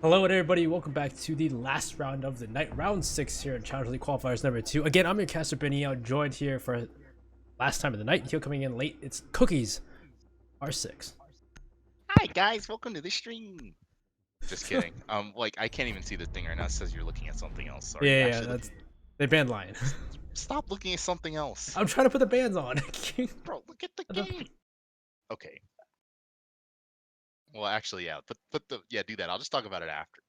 Hello and everybody, welcome back to the last round of the night, round 6 here in Challenge League Qualifiers number 2. Again, I'm your caster Benny, joined here for last time of the night. Here coming in late, it's Cookies, R6. Hi guys, welcome to the stream. Just kidding. Like I can't even see the thing right now. It says you're looking at something else. Are you Yeah, actually that's looking? they banned Lion. Stop looking at something else, I'm trying to put the bands on. bro. Look at the game. Okay. Well, actually, yeah. Do that. I'll just talk about it after.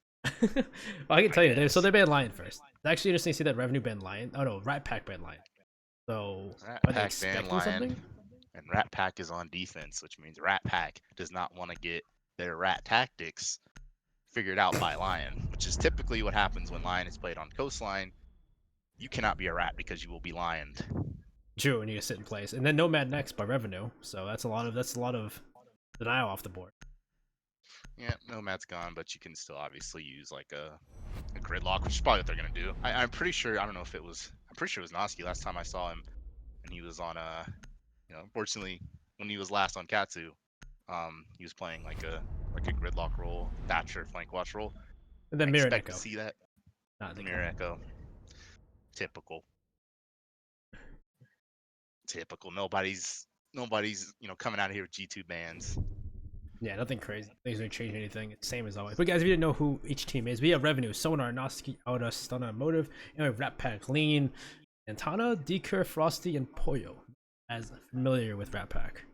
Well, I can I tell you, guess. they banned Lion first. It's actually interesting to see that Revenue banned Lion. Oh no, Rat Pack banned Lion. So, Rat are they Pack Van expecting Lion, something? and Rat Pack is on defense, which means Rat Pack does not want to get their rat tactics figured out by Lion, which is typically what happens when Lion is played on Coastline. You cannot be a rat because you will be lioned. True, and you can sit in place. And then Nomad next by Revenue. So that's a lot of denial off the board. Yeah, Nomad's gone, but you can still obviously use like a gridlock, which is probably what they're gonna do. I'm pretty sure. I don't know if it was. I'm pretty sure it was Noski last time I saw him, and he was on unfortunately, when he was last on Katsu, he was playing like a gridlock role, Thatcher flank watch role. And I then Mirror and expect to Echo. see that. Not the Mirror Echo, typical, typical. Nobody's coming out of here with G2 bans. Yeah, nothing crazy. Things don't change anything. It's same as always. But guys, if you didn't know who each team is, we have Revenue, Sonar, Noski, Auda, Stunna, Motive, and we have Rat Pack, Lean, Antana, Dekur, Frosty, and Poyo. As familiar with Rat Pack.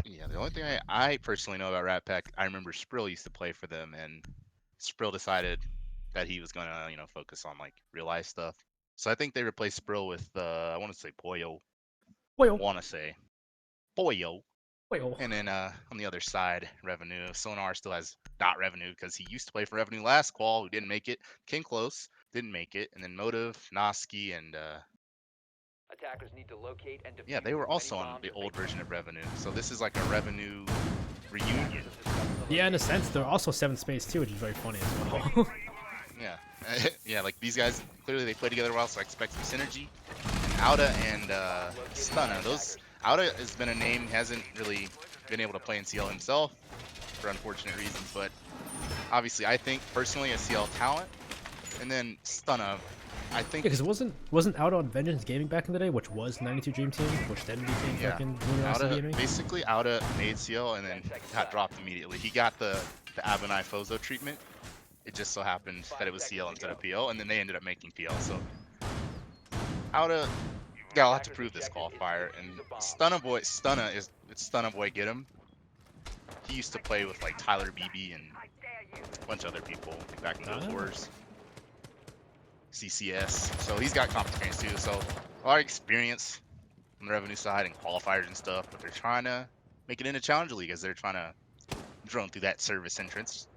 Yeah, the only thing I personally know about Rat Pack, I remember Sprill used to play for them, and Sprill decided that he was gonna, focus on like real life stuff. So I think they replaced Sprill with I want to say Poyo. Poyo, Want to say Poyo. Poyo. And then on the other side, Revenue. Sonar still has dot Revenue because he used to play for Revenue last qual, who didn't make it. Came close, didn't make it. And then Motive, Noski, and Attackers need to locate and yeah, defuse they were as many also on bombs the as they old can. version of Revenue. So this is like a Revenue reunion. Yeah, in a sense, they're also 7th space too, which is very funny as well. Yeah, yeah, like these guys clearly they play together well, so I expect some synergy. And Auda and Stunna, those Auda has been a name hasn't really been able to play in CL himself for unfortunate reasons, but obviously I think personally a CL talent, and then Stunna, I think Because it wasn't out on Vengeance Gaming back in the day, which was 92 Dream Team, which then became yeah, fucking Luminosity Auda Gaming. basically Auda made CL and then got dropped immediately. He got the Abonai Fozo treatment. It just so happened that it was CL instead of PL, and then they ended up making PL. So Auda got a lot to prove this qualifier, and Stunna Boy get him. He used to play with like Tyler BB and a bunch of other people back in Guild Wars, CCS. So he's got comp experience too. So a lot of experience on the revenue side and qualifiers and stuff. But they're trying to make it into Challenger League as they're trying to drone through that service entrance.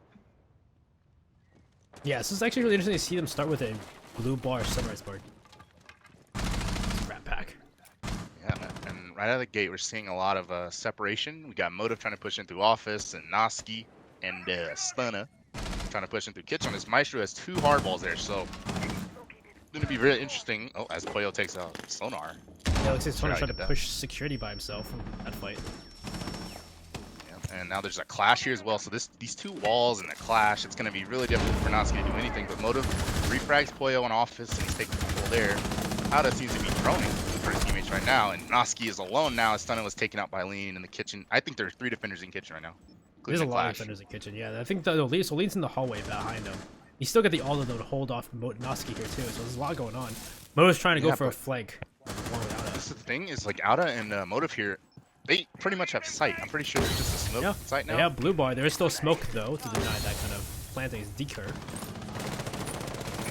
Yeah, so it's actually really interesting to see them start with a blue bar sunrise bar. Rat Pack. Yeah, and right out of the gate, we're seeing a lot of separation. We got Motive trying to push in through Office, and Noski and Stunna trying to push in through Kitchen. This Maestro has 2 hardballs there, so going to be really interesting. Oh, as Poyo takes out Sonar. Yeah, looks like Sure Sonar how he tried to did that. push security by himself in that fight. Yeah, and now there's a clash here as well. So these 2 walls and the clash, it's going to be really difficult for Noski to do anything. But Motive refrags Poyo on Office, and he's taking control there. Auda seems to be droning the first teammates right now, and Noski is alone now as Stunna was taken out by Lean in the kitchen. I think there's 3 defenders in kitchen right now, There's including a the lot of clash. defenders in kitchen. Yeah, I think the lead. So lead's in the hallway behind him. He's still got the Aldo though to hold off Noski here too. So there's a lot going on. Mo's trying to go for a flank. This is the thing is like Auda and Motive here, they pretty much have sight. I'm pretty sure it's just a smoke sight now. They have blue bar. There is still smoke though to deny that kind of planting is Dekur.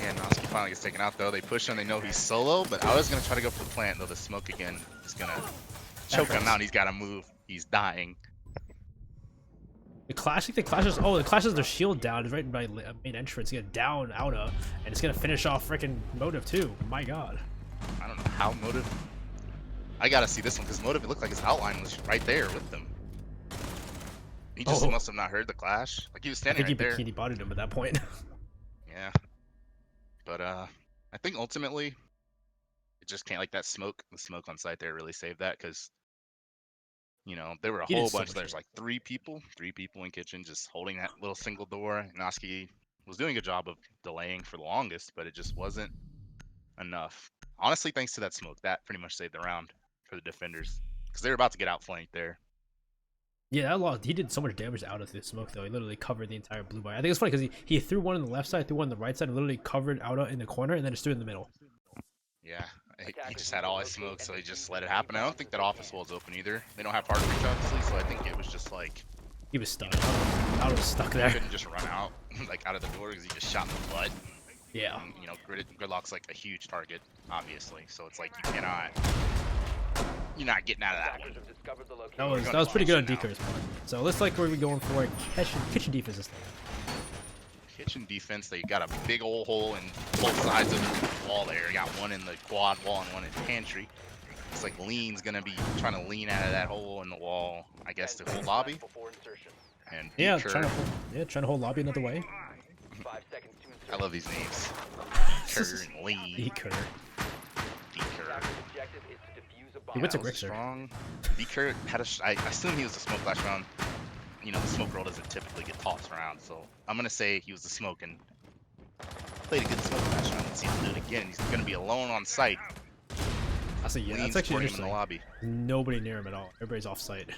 And Noski finally gets taken out though. They push him, they know he's solo, but Auda's gonna try to go for the plant though. The smoke again is gonna choke him out. He's gotta move. He's dying. The Clash, the Clash has their shield down. It's right by main entrance. Get down Auda, and it's gonna finish off freaking Motive too. My God. I don't know how Motive. I gotta see this one because Motive, it looked like his outline was right there with them. He just must have not heard the clash. Like he was standing right there. He bikini bodied him at that point. Yeah. But I think ultimately it just can't like that smoke. The smoke on site there really saved that because You know, there were a He did whole so bunch. much There's like three people in kitchen just holding that little single door. Noski was doing a job of delaying for the longest, but it just wasn't enough. Honestly, thanks to that smoke, that pretty much saved the round for the defenders because they were about to get outflanked there. Yeah, that lost. He did so much damage out of the smoke though. He literally covered the entire blue bar. I think it's funny because he threw one on the left side, threw one on the right side, and literally covered Auda in the corner, and then just threw it in the middle. Yeah, he just had all his smoke, so he just let it happen. I don't think that office wall is open either. They don't have hard reach, obviously, so I think it was just like He was stuck. Auda was stuck he there. couldn't just run out like out of the door because he just shot in the butt. Yeah. And, you know, Gridlock's like a huge target, obviously, so it's like you're not getting out of that one. Attackers have discovered the That location. was pretty good on Kitchen now. Deker's part. So it looks like we're going for kitchen defense this time. Kitchen defense, they got a big old hole in both sides of the wall there. You got one in the quad wall and one in pantry. It's like Lean's gonna be trying to lean out of that hole in the wall, I guess, to hold lobby. Before insertion. And Yeah, Deker, trying to hold lobby another way. 5 seconds to insert. I love these names. Deker and Lean. Deker. Deker. Attacker's objective is to defuse a bomb. He went to That was Grixer. strong. Deker had I assume he was the smoke flash round. You know, the smoke roll doesn't typically get tossed around, so I'm gonna say he was the smoke and played a good smoke flash round. Let's see him do it again. He's gonna be alone on site. I say yeah, Lean's that's actually supporting him in the interesting. lobby. Nobody near him at all. Everybody's off site.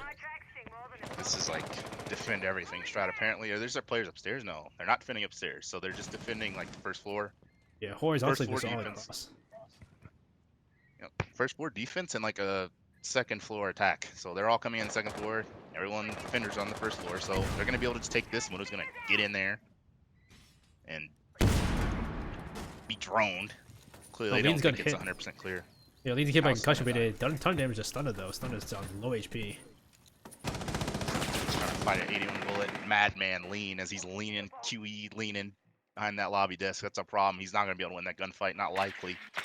This is like defend everything strat apparently. Or there's their players upstairs? No, they're not defending upstairs. So they're just defending like the first floor. Yeah, horizontally floor just all defense. across. Yep. First floor defense and like a second floor attack. So they're all coming in second floor. Everyone defenders on the first floor. So they're gonna be able to just take this one who's gonna get in there and be droned. Clearly they Lean's don't think got it's hit. 100% clear. Yeah, Lean's hit by How's concussion, but Stunner he did a ton of damage to Stunner though. Stunner's on low HP. He's trying to fight an 81 bullet madman lean as he's leaning QE leaning behind that lobby desk. That's a problem. He's not gonna be able to win that gunfight. Not likely. So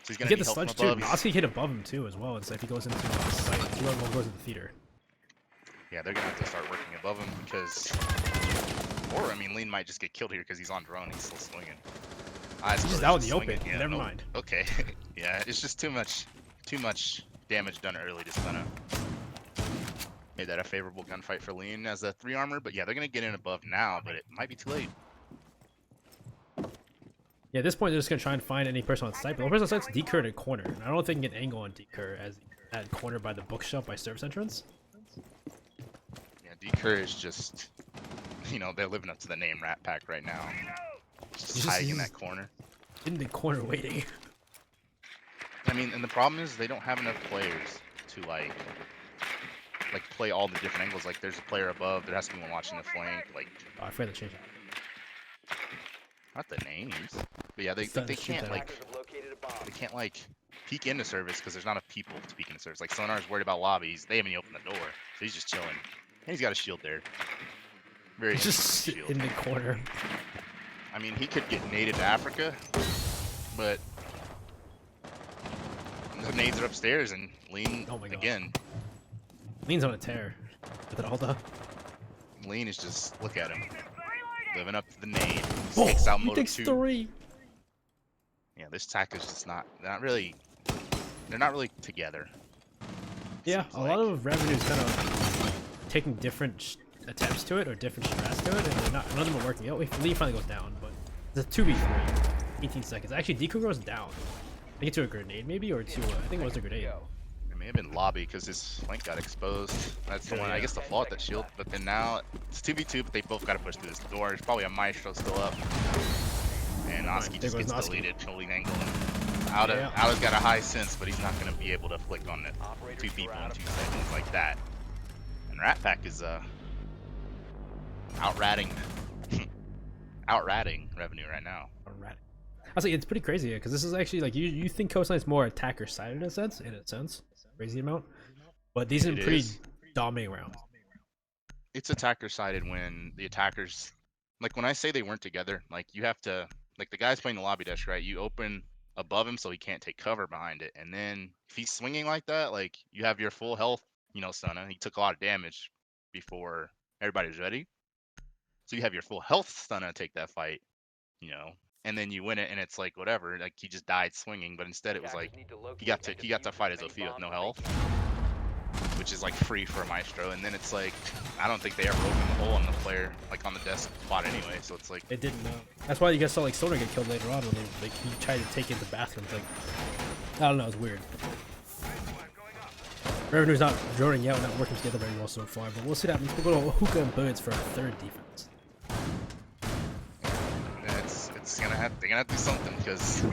he's You gonna get need the help from sludge too. above. He's- Noski hit above him too as well. And so if he goes into the site, whoever goes to the theater. Yeah, they're gonna have to start working above him because, or I mean, Lean might just get killed here because he's on drone. He's still swinging. He's just out in the open. Never mind. Okay. Yeah, it's just too much damage done early to Stunner. Made that a favorable gunfight for Lean as a 3 armor, but yeah, they're gonna get in above now, but it might be too late. Yeah, at this point they're just gonna try and find any person on site. But the person on site's Deker in a corner. And I don't think they can get angle on Deker as that corner by the bookshelf by service entrance. Yeah, Deker is just, you know, they're living up to the name Rat Pack right now. Just hiding in that corner. In the corner waiting. I mean, and the problem is they don't have enough players to like play all the different angles. Like, there's a player above. There has to be one watching the flank. Like, Oh, I forgot to change it. not the names, but yeah, they Shoot can't that. like Attackers have located a bomb. they can't like peek into service because there's not enough people to peek into service. Like Sonar's worried about lobbies. They haven't even opened the door, so he's just chilling. And he's got a shield there. Very He's just interesting shield. in the corner. I mean, he could get naded to Africa, but the nades are upstairs and Lean Oh my God. again. Lean's on a tear. With an Alda. Lean is just look at him, living up to the nade. Oh, Takes out he Motive takes 2. 3. Yeah, this tack is just not really. They're not really together. Yeah, Seems a like. lot of revenue's kind of taking different attempts to it or different strats to it, and they're not, none of them are working out. Lee finally goes down, but it's a 2v3. 18 seconds. Actually, Deku goes down. I think to a grenade maybe, or to I think it was a grenade. It may have been lobby because his flank got exposed. That's the Yeah, one. yeah. I guess the flaw at that shield. But then now it's 2v2, but they both got to push through this door. There's probably a Maestro still up. And Noski There just goes gets Noski. deleted, holding angle. Auda's Yeah. got a high sense, but he's not going to be able to flick on it. Operators 2 people are in out 2 of seconds like that. And Rat Pack is out-ratting revenue right now. Alright. I was like, it's pretty crazy because this is actually like you think Coastline's more attacker sided in a sense, crazy amount, but these are It pretty is. dominating rounds. It's attacker sided when the attackers, like when I say they weren't together, like you have to, like the guy's playing the lobby desk, right? You open above him so he can't take cover behind it, and then if he's swinging like that, like you have your full health, you know, Stunna. He took a lot of damage before everybody's ready, so you have your full health Stunna take that fight, you know, and then you win it, and it's like whatever, like he just died swinging, but instead it was like he got to fight as Ophia with no health. which is like free for a Maestro, and then it's like I don't think they ever open the hole on the player, like on the desk spot anyway. So it's like They didn't know. That's why you guys saw like Sonar get killed later on when they like he tried to take in the bathroom thing. I don't know, it's weird. Revenue's not droning out, not working together very well so far, but we'll see what happens. We'll go to Hookah and Birds for a third defense. it's gonna have they're gonna have to do something because you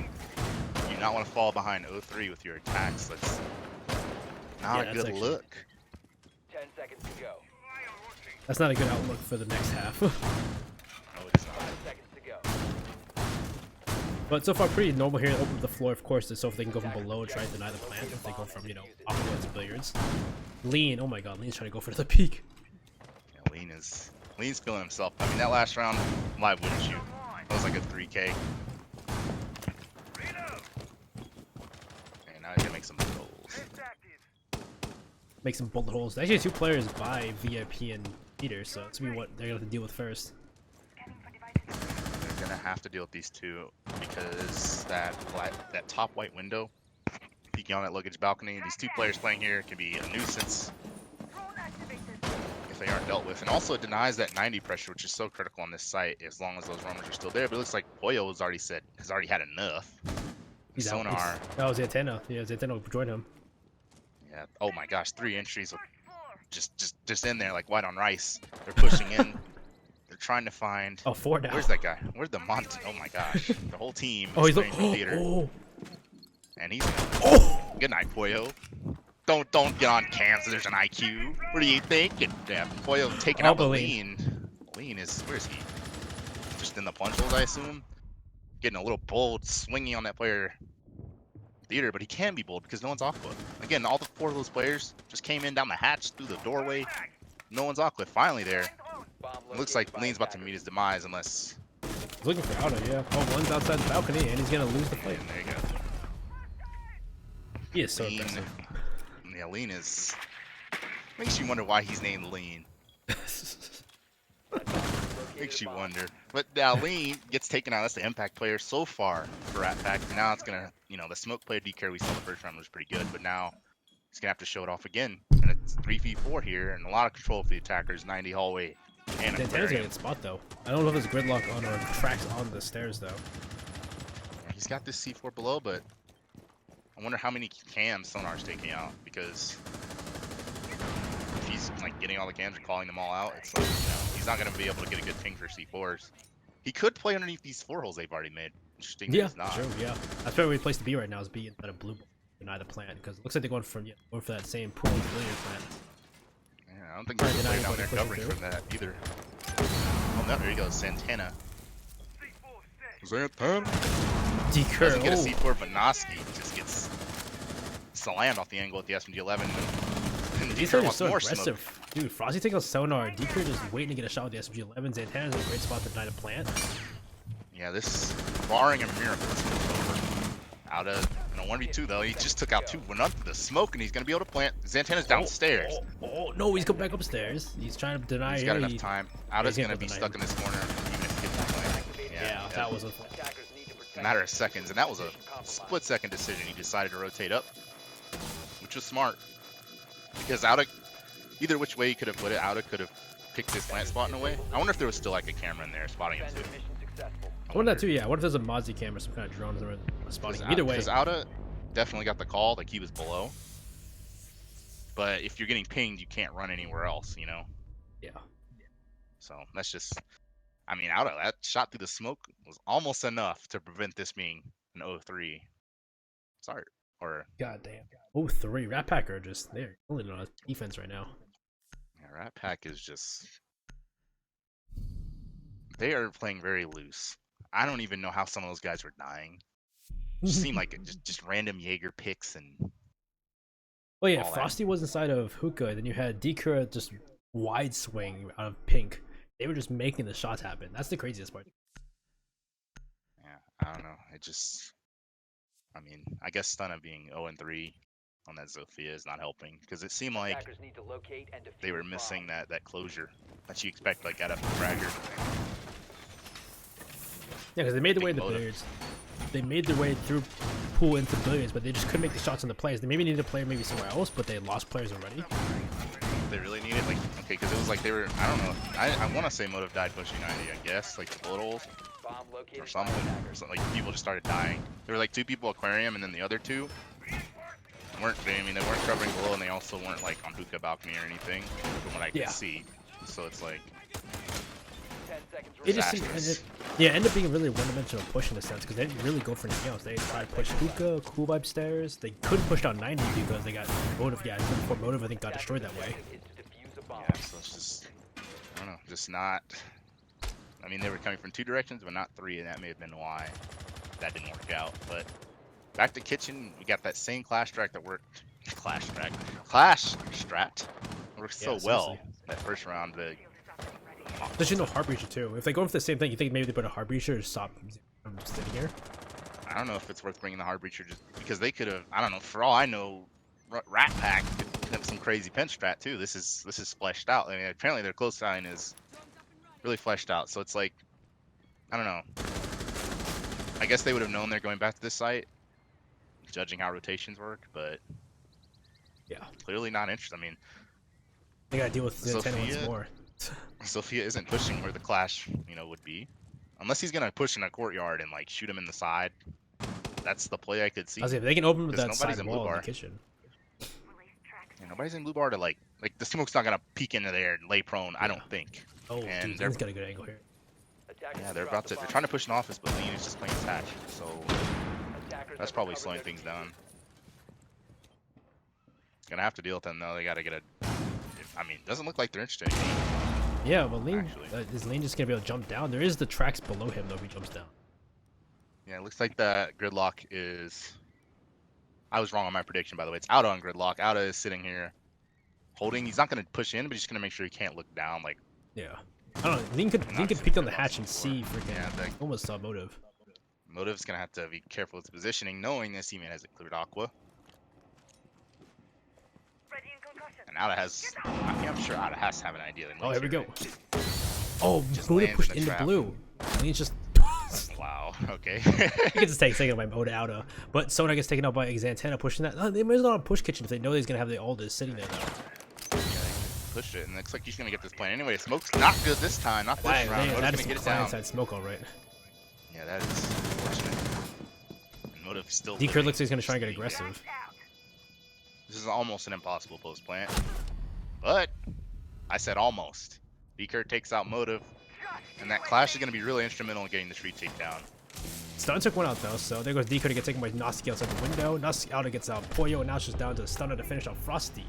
do not want to fall behind 0-3 with your attacks. That's not Yeah, a that's good actually- look. 10 seconds to go. That's not a good outlook for the next half. No, it is not. 5 seconds to go. But so far, pretty normal here. Open up the floor, of course, so if they can go from below and try and deny the plant. If they go from, you know, opposite billiards. Lean, oh my god, Lean's trying to go for the peak. Yeah, Lean's feeling himself. I mean, that last round, live wouldn't shoot. That was like a 3K. And now he's gonna make some goals. Make some bullet holes. Actually, two players by VIP and Peter, so that's gonna be what they're gonna have to deal with first. They're gonna have to deal with these two because that top white window peeking on that luggage balcony. These two players playing here can be a nuisance if they aren't dealt with, and also it denies that 90 pressure, which is so critical on this site as long as those roamers are still there. But it looks like Pollo has already had enough. He's out. Sonar, That was Antenna. Yeah, Antenna joined him. yeah. Oh my gosh, 3 entries, just in there like white on rice. They're pushing in. They're trying to find. Oh, 4 now. Where's that guy? Where's the Monty? Oh my gosh, the whole team. Oh, is he's playing the theater. oh. And he's Oh! good night, Pollo. Don't get on cams. There's an IQ. What do you think? And, yeah, Pollo taking Oh, out the but lean. Lean is where's he? Just in the punch holes, I assume. Getting a little bold, swinging on that player. Theater, but he can be bold because no one's off cliff. Again, all the 4 of those players just came in down the hatch through the doorway. No one's off cliff. Finally, there. Bomb It looks located like by Lean's about to attackers. meet his demise unless. He's looking for Auto, yeah. Oh, one's outside the balcony, and he's gonna lose the fight. And there you go. He is so Lean. aggressive. Yeah, Lean is. Makes you wonder why he's named Lean. Makes you wonder. But now Lean gets taken out. That's the impact player so far for Rat Pack. Now it's gonna, you know, the smoke player DK we saw the first round was pretty good, but now he's gonna have to show it off again. And it's 3v4 here, and a lot of control for the attackers. 90 hallway and Antenna's got a aquarium. good spot though. I don't know if there's gridlock on or tracks on the stairs though. He's got this C4 below, but I wonder how many cams Sonar's taking out because if he's like getting all the cams and calling them all out, it's like, you know, he's not gonna be able to get a good ping for C4s. He could play underneath these 4 holes they've already made. Interesting that Yeah, he's not. true, yeah. That's probably the place to be right now is be inside a blue ball, deny the plant, because it looks like they're going for that same pool billiard plant. Yeah, I don't think there's a Trying player to down there push it covering through. from that either. Oh no, there you go, Santana. Santana Deker, doesn't get a oh. C4, but Noski just gets slammed off the angle at the SMG-11. And These Deker guys are wants so more aggressive. smoke. Dude, Frosty takes out Sonar, Deker just waiting to get a shot with the SMG-11s, Antenna's in a great spot to deny the plant. Yeah, this, barring a miracle, this one's over. Out of, you know, 1v2 though, he just took out 2, went up to the smoke, and he's gonna be able to plant. Zantana's downstairs. Oh, no, he's come back upstairs. He's trying to deny He's it. got enough time. Auta's he's gonna gonna be deny stuck him. in this corner, even if he gets the plant. Yeah, that was unfortunate. Attackers need to protect a matter of the seconds, and that was a position compromised. split-second decision. He decided to rotate up, which was smart. Because Auta, either which way he could have put it, Auta could have picked his plant spot in a way. I wonder if there was still like a camera in there spotting him too. Defender mission successful. I wonder that too, yeah. What if there's a Mozzie camera, some kind of drone or spotting? Either way, Because Auta definitely got the call, like he was below. But if you're getting pinged, you can't run anywhere else, you know? yeah. So that's just, I mean, Auta, that shot through the smoke was almost enough to prevent this being an 0-3 start. Or, Goddamn. Oh, 3. Rat Pack are just, they're killing on defense right now. yeah, Rat Pack is just, they are playing very loose. I don't even know how some of those guys were dying. It just seemed like just random Jaeger picks and Oh yeah, all that. Frosty was inside of Hookah, then you had Dekura just wide swing out of pink. They were just making the shots happen. That's the craziest part. yeah, I don't know. It just, I mean, I guess Stunna being 0-3 on that Zofia is not helping because it seemed like Attackers need to locate and defuse they were the missing bomb. that closure that you expect like out of a fragger. Yeah, because they made their way to Big the motive. billiards. They made their way through pool into billions, but they just couldn't make the shots on the players. They maybe needed a player maybe somewhere else, but they lost players already. They really need it, like, okay, because it was like they were, I don't know, I want to say Motive died pushing 90, I guess, like the bullet holes Bomb located or by something. attackers. So, like people just started dying. There were like 2 people aquarium, and then the other 2 weren't. I mean, they weren't covering below, and they also weren't like on hookah balcony or anything, from what I could Yeah. see. So it's like 10 seconds It just remaining. seemed, yeah, it ended up being a really one-dimensional push in a sense because they didn't really go for anything else. They tried to push hookah, cool vibe stairs. They couldn't push down 90 because they got motive. Yeah, before motive I think got destroyed that way. Is to defuse a bomb. yeah, so it's just I don't know, just not. I mean, they were coming from 2 directions, but not 3, and that may have been why that didn't work out. But back to kitchen, we got that same clash strat that worked. Clash strat worked so Yeah, well seriously. that first round. But There's no heart breacher too. If they go for the same thing, you think maybe they put a heart breacher to stop from sitting here? I don't know if it's worth bringing the hard breacher just because they could have. I don't know. For all I know, Rat Pack could have some crazy pinch strat too. This is fleshed out. I mean, apparently their close sign is really fleshed out. So it's like, I don't know. I guess they would have known they're going back to this site, judging how rotations work, but Yeah, clearly not interested. I mean, they gotta deal with the 10 once Sophia- more. Sophia isn't pushing where the clash, would be, unless he's gonna push in a courtyard and like shoot him in the side. That's the play I could see. I was like, they can open with that Because nobody's side in blue wall in the bar. kitchen. Yeah, nobody's in blue bar to like the smoke's not gonna peek into there and lay prone. I don't think. Oh, And dude, they're- Lean's got a good angle here. Attackers Yeah, they're dropped about the to. They're bomb. trying to push an office, but Lean is just playing attach. So Attackers that's have probably recovered slowing their things defuse. down. Gonna have to deal with them though. They gotta get a. I mean, doesn't look like they're interested in game. Yeah, but Lean, Actually. is Lean just gonna be able to jump down? There is the tracks below him though if he jumps down. Yeah, it looks like that gridlock is. I was wrong on my prediction, by the way. It's out on gridlock. Outa is sitting here, holding. He's not gonna push in, but he's just gonna make sure he can't look down. Like, Yeah. I don't know. Lean could Not peek on the gridlock's hatch and before. see freaking Yeah, the almost saw motive. Motive's gonna have to be careful with his positioning, knowing this teammate hasn't cleared Aqua. And Outa has. I mean, I'm sure Outa has to have an idea. Oh, here we go. Just Oh, motive lands pushed in the into trap. blue. Lean's just. Wow. Okay. He gets his taken out by Moda Outa, but Sona gets taken out by Xantana pushing that. They might as well not push kitchen if they know he's gonna have the Aldous sitting there though. Yeah, they pushed it, and it looks like he's gonna get this plan anyway. Smoke's not good this time. Not this Wow, round. that Motive's is gonna get it client down. side smoke, all right. Yeah, that is unfortunate. And Motive still. Decurd living, looks like he's gonna try and get just being- aggressive. This is almost an impossible post plant, but I said almost. Decurd takes out Motive, and that clash is gonna be really instrumental in getting the street takedown. Stun took one out though, so there goes Decurd to get taken by Noski outside the window. Noski Outa gets out Pollo, and now it's just down to Stunner to finish off Frosty.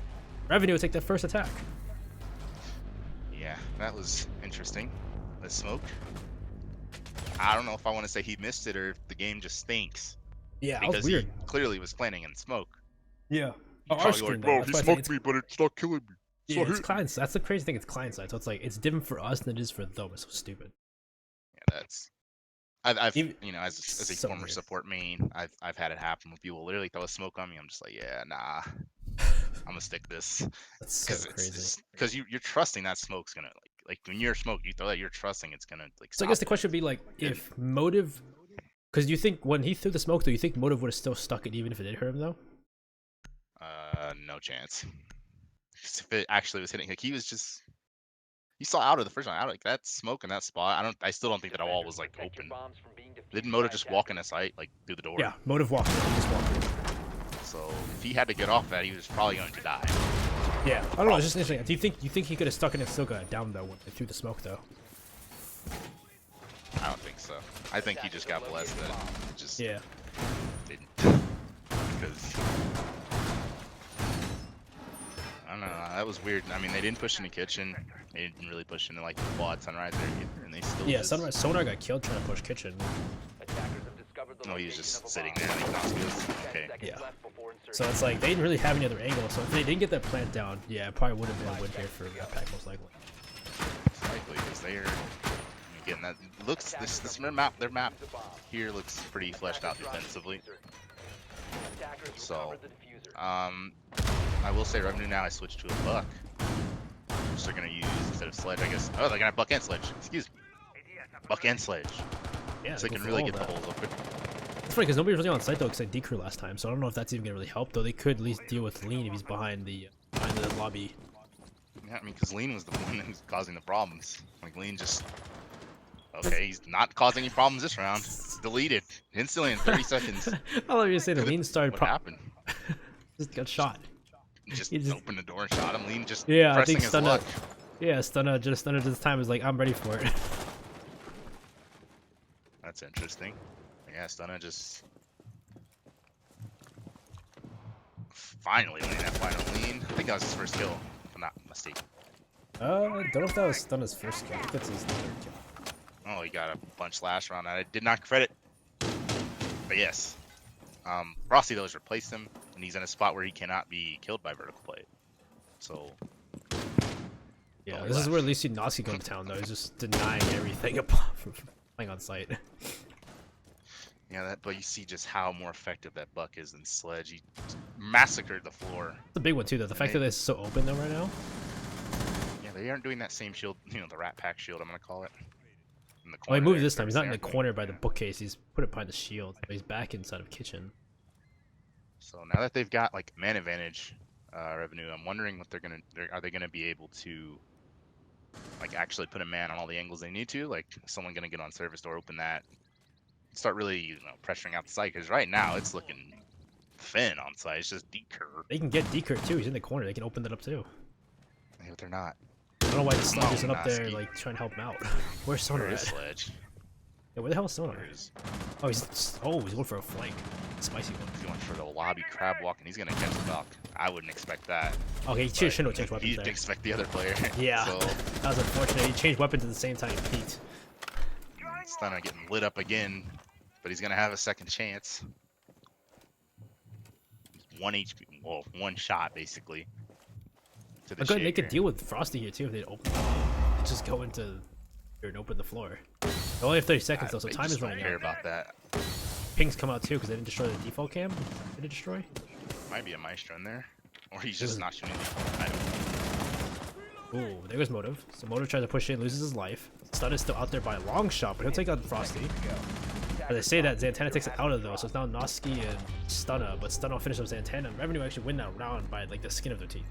Revenue will take that first attack. Yeah, that was interesting. The smoke. I don't know if I want to say he missed it or if the game just stinks. Yeah, that was Because weird. he clearly was planning in smoke. Yeah. He Our probably screen, like, though, bro, that's he why I say smoked it's- me, but it's not killing me. Yeah, it's client. That's the crazy thing. It's client side, so it's like it's different for us than it is for them. It's so stupid. Yeah, that's. I've Even- as a so former weird. support main, I've had it happen when people literally throw a smoke on me. I'm just like, yeah, nah, I'm gonna stick this That's so crazy. because you're trusting that smoke's gonna like when you're smoke, you throw that, you're trusting it's gonna like. So I guess the stop it. question would be like, if Motive, because you think when he threw the smoke, though, you think Motive would have still stuck it even if it did hurt him, though? No chance. 'Cause if it actually was hitting, like he was just. You saw Outa the first one. Outa like that smoke in that spot. I still don't think that wall was like Protect your open. bombs from being defused Didn't by Motive just walk in attackers. a sight like through the door? Yeah, Motive walked. In, he just walked. In. So if he had to get off that, he was probably going to die. Yeah, I don't know. It's just interesting. Do you think he could have stuck it and still got it down though when they threw the smoke though? I don't think so. I think he just got blessed that it just Yeah. didn't. Because I don't know. That was weird. I mean, they didn't push in the kitchen. They didn't really push into like the quad sunrise area either, and they still. Yeah, just- Sunrise Sonar got killed trying to push kitchen. Attackers have discovered the No, he was location of just a sitting bomb. there. Like, Noski was 10 okay. seconds Yeah. left before insertion. So it's like they didn't really have any other angle. So if they didn't get that plant down, yeah, it probably would have been a win here for that pack most likely. Likely because they are again that looks this map their map here looks pretty fleshed out defensively. Attackers So, recovered the diffuser. I will say revenue now I switched to a buck, which they're gonna use instead of sledge. I guess. Oh, they're gonna have buck and sledge. Excuse me. Buck and sledge. Yeah, So they go can for really all get of the that. holes open. It's funny because nobody was really on site though except Decrew last time, so I don't know if that's even gonna really help. Though they could at least deal with Lean if he's behind the lobby. Yeah, I mean, because Lean was the one who's causing the problems. Like, Lean just... Okay, he's not causing any problems this round. Deleted. Instantly in 30 seconds. I love you say the Lean started. What happened? Just got shot. He just opened the door and shot him. Lean just Yeah, I pressing think his Stunner. luck. Yeah, Stunner this time is like, I'm ready for it. That's interesting. Yeah, Stunner just... Finally winning that final Lean. I think that was his first kill, if I'm not mistaken. I don't know if that was Stunner's first kill. I think that's his third kill. Oh, he got a bunch last round. I did not credit. But yes. Frosty, though, has replaced him, and he's in a spot where he cannot be killed by vertical plate. So... Yeah, this is where at least you see Noski go to town, though. He's just denying everything apart from playing on site. Yeah, but you see just how more effective that buck is than Sledge. He massacred the floor. It's a big one, too, though. The fact that it's so open, though, right now. Yeah, they aren't doing that same shield, you know, the Rat Pack shield, I'm going to call it. In the Oh, he corner moved there, this time. He's not in the they aren't corner doing by it, the yeah. bookcase. He's put it behind the shield. But he's back inside of kitchen. So now that they've got, like, man advantage revenue, I'm wondering what are they going to be able to, like, actually put a man on all the angles they need to? Like, is someone going to get on service door, open that, start really, you know, pressuring out the site? Because right now it's looking thin on site. It's just Decur. They can get Decur, too. He's in the corner. They can open that up, too. Yeah, but they're not. I don't know why the Sledge isn't up there, Noski. like, trying to help him out. Where's Sonar Where is at? Sledge? Yeah, where the hell is Sonar? Where is... Oh, he's going for a flank. Spicy one. He's going for the lobby crab walk, and he's going to catch the buck. I wouldn't expect that. Okay, he But shouldn't have changed weapons you'd there. expect the other player. Yeah, So, that was unfortunate. He changed weapons at the same time he peeked. Stunner getting lit up again, but he's going to have a second chance. 1 HP, well, 1 shot, basically. To the But good, they Shaker. could deal with Frosty here, too, if they'd open. Just go into here and open the floor. They only have 30 seconds, though, so They time just is don't running care out. about that. Pings come out, too, because they didn't destroy the default cam. Did it destroy? Might be a Maestro in there. Or he's was- just not shooting the... I don't know. Ooh, there goes Motive. So Motive tries to push in, loses his life. Stun is still out there by a long shot, but he'll take out Frosty. But they say that Zantana takes it out of though, so it's now Noski and Stunner, but Stunner will finish up Zantana, and Revenue actually win that round by like the skin of their teeth.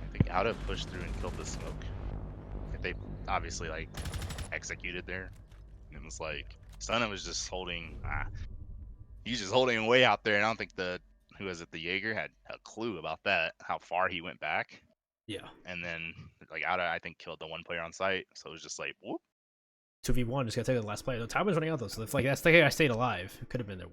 I think Outa pushed through and killed the smoke. They obviously, like, executed there. And it was like... Stunner was just holding... He's just holding him way out there, and I don't think the Jaeger had a clue about that, how far he went back. Yeah. And then, like, Outa, I think, killed the one player on site, so it was just like, whoop. 2v1, just gotta take the last play. The time was running out though, so it's like that's the guy I stayed alive. It could have been there.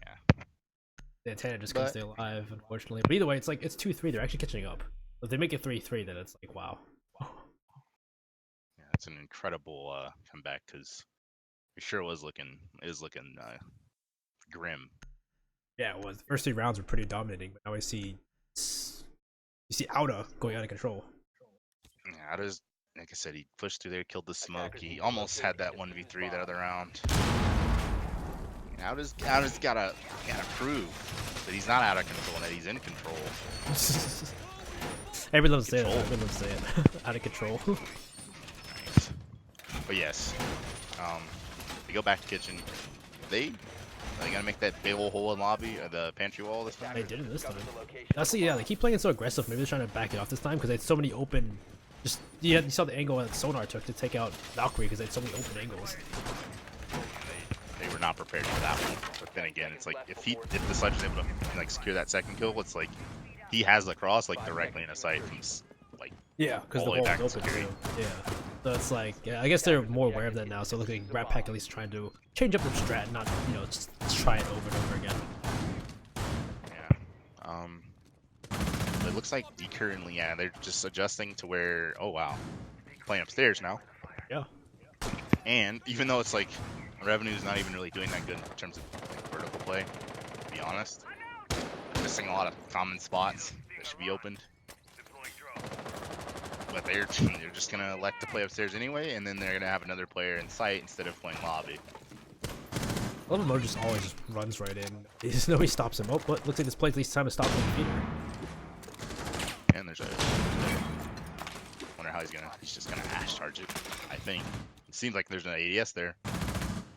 Yeah. Zantana just couldn't stay alive, unfortunately. But either way, it's like it's 2-3. They're actually catching up. If they make it 3-3, then it's like wow. Yeah, it's an incredible comeback, because it sure is looking grim. Yeah, it was. The first 3 rounds were pretty dominating, but now I see Outa going out of control. Yeah, Outa's, like I said, he pushed through there, killed the smoke. He almost had that 1v3 that other round. Outa's gotta prove that he's not out of control, that he's in control. Everyone loves to say it. Control. Everyone loves to say it. Out of control. Nice. But yes, we go back to kitchen. Are they gonna make that big old hole in lobby or the pantry wall this time? They did it this time. Honestly, yeah, they keep playing so aggressive. Maybe they're trying to back it off this time because they had so many open. Just you saw the angle that Sonar took to take out Valkyrie because they had so many open angles. They were not prepared for that one. But then again, it's like if the Sledge is able to like secure that second kill, it's like he has the cross like directly in a sight from like Yeah, because the all the way wall back is to open security. too. Yeah, so it's like yeah, I guess they're more aware of that now. So looking Rat Pack at least trying to change up their strat, not just try it over and over again. Yeah. It looks like Decur and Leanna, they're just adjusting to where, oh wow, playing upstairs now. Yeah. And even though it's like Revenue's not even really doing that good in terms of like, vertical play, to be honest, missing a lot of common spots that should be opened. But they're just gonna elect to play upstairs anyway, and then they're gonna have another player in sight instead of playing lobby. I love Mo just always just runs right in. Nobody stops him. Oh, what? Looks like this play at least time to stop him. And there's a... Wonder how he's just gonna hash charge it. I think it seems like there's an ADS there.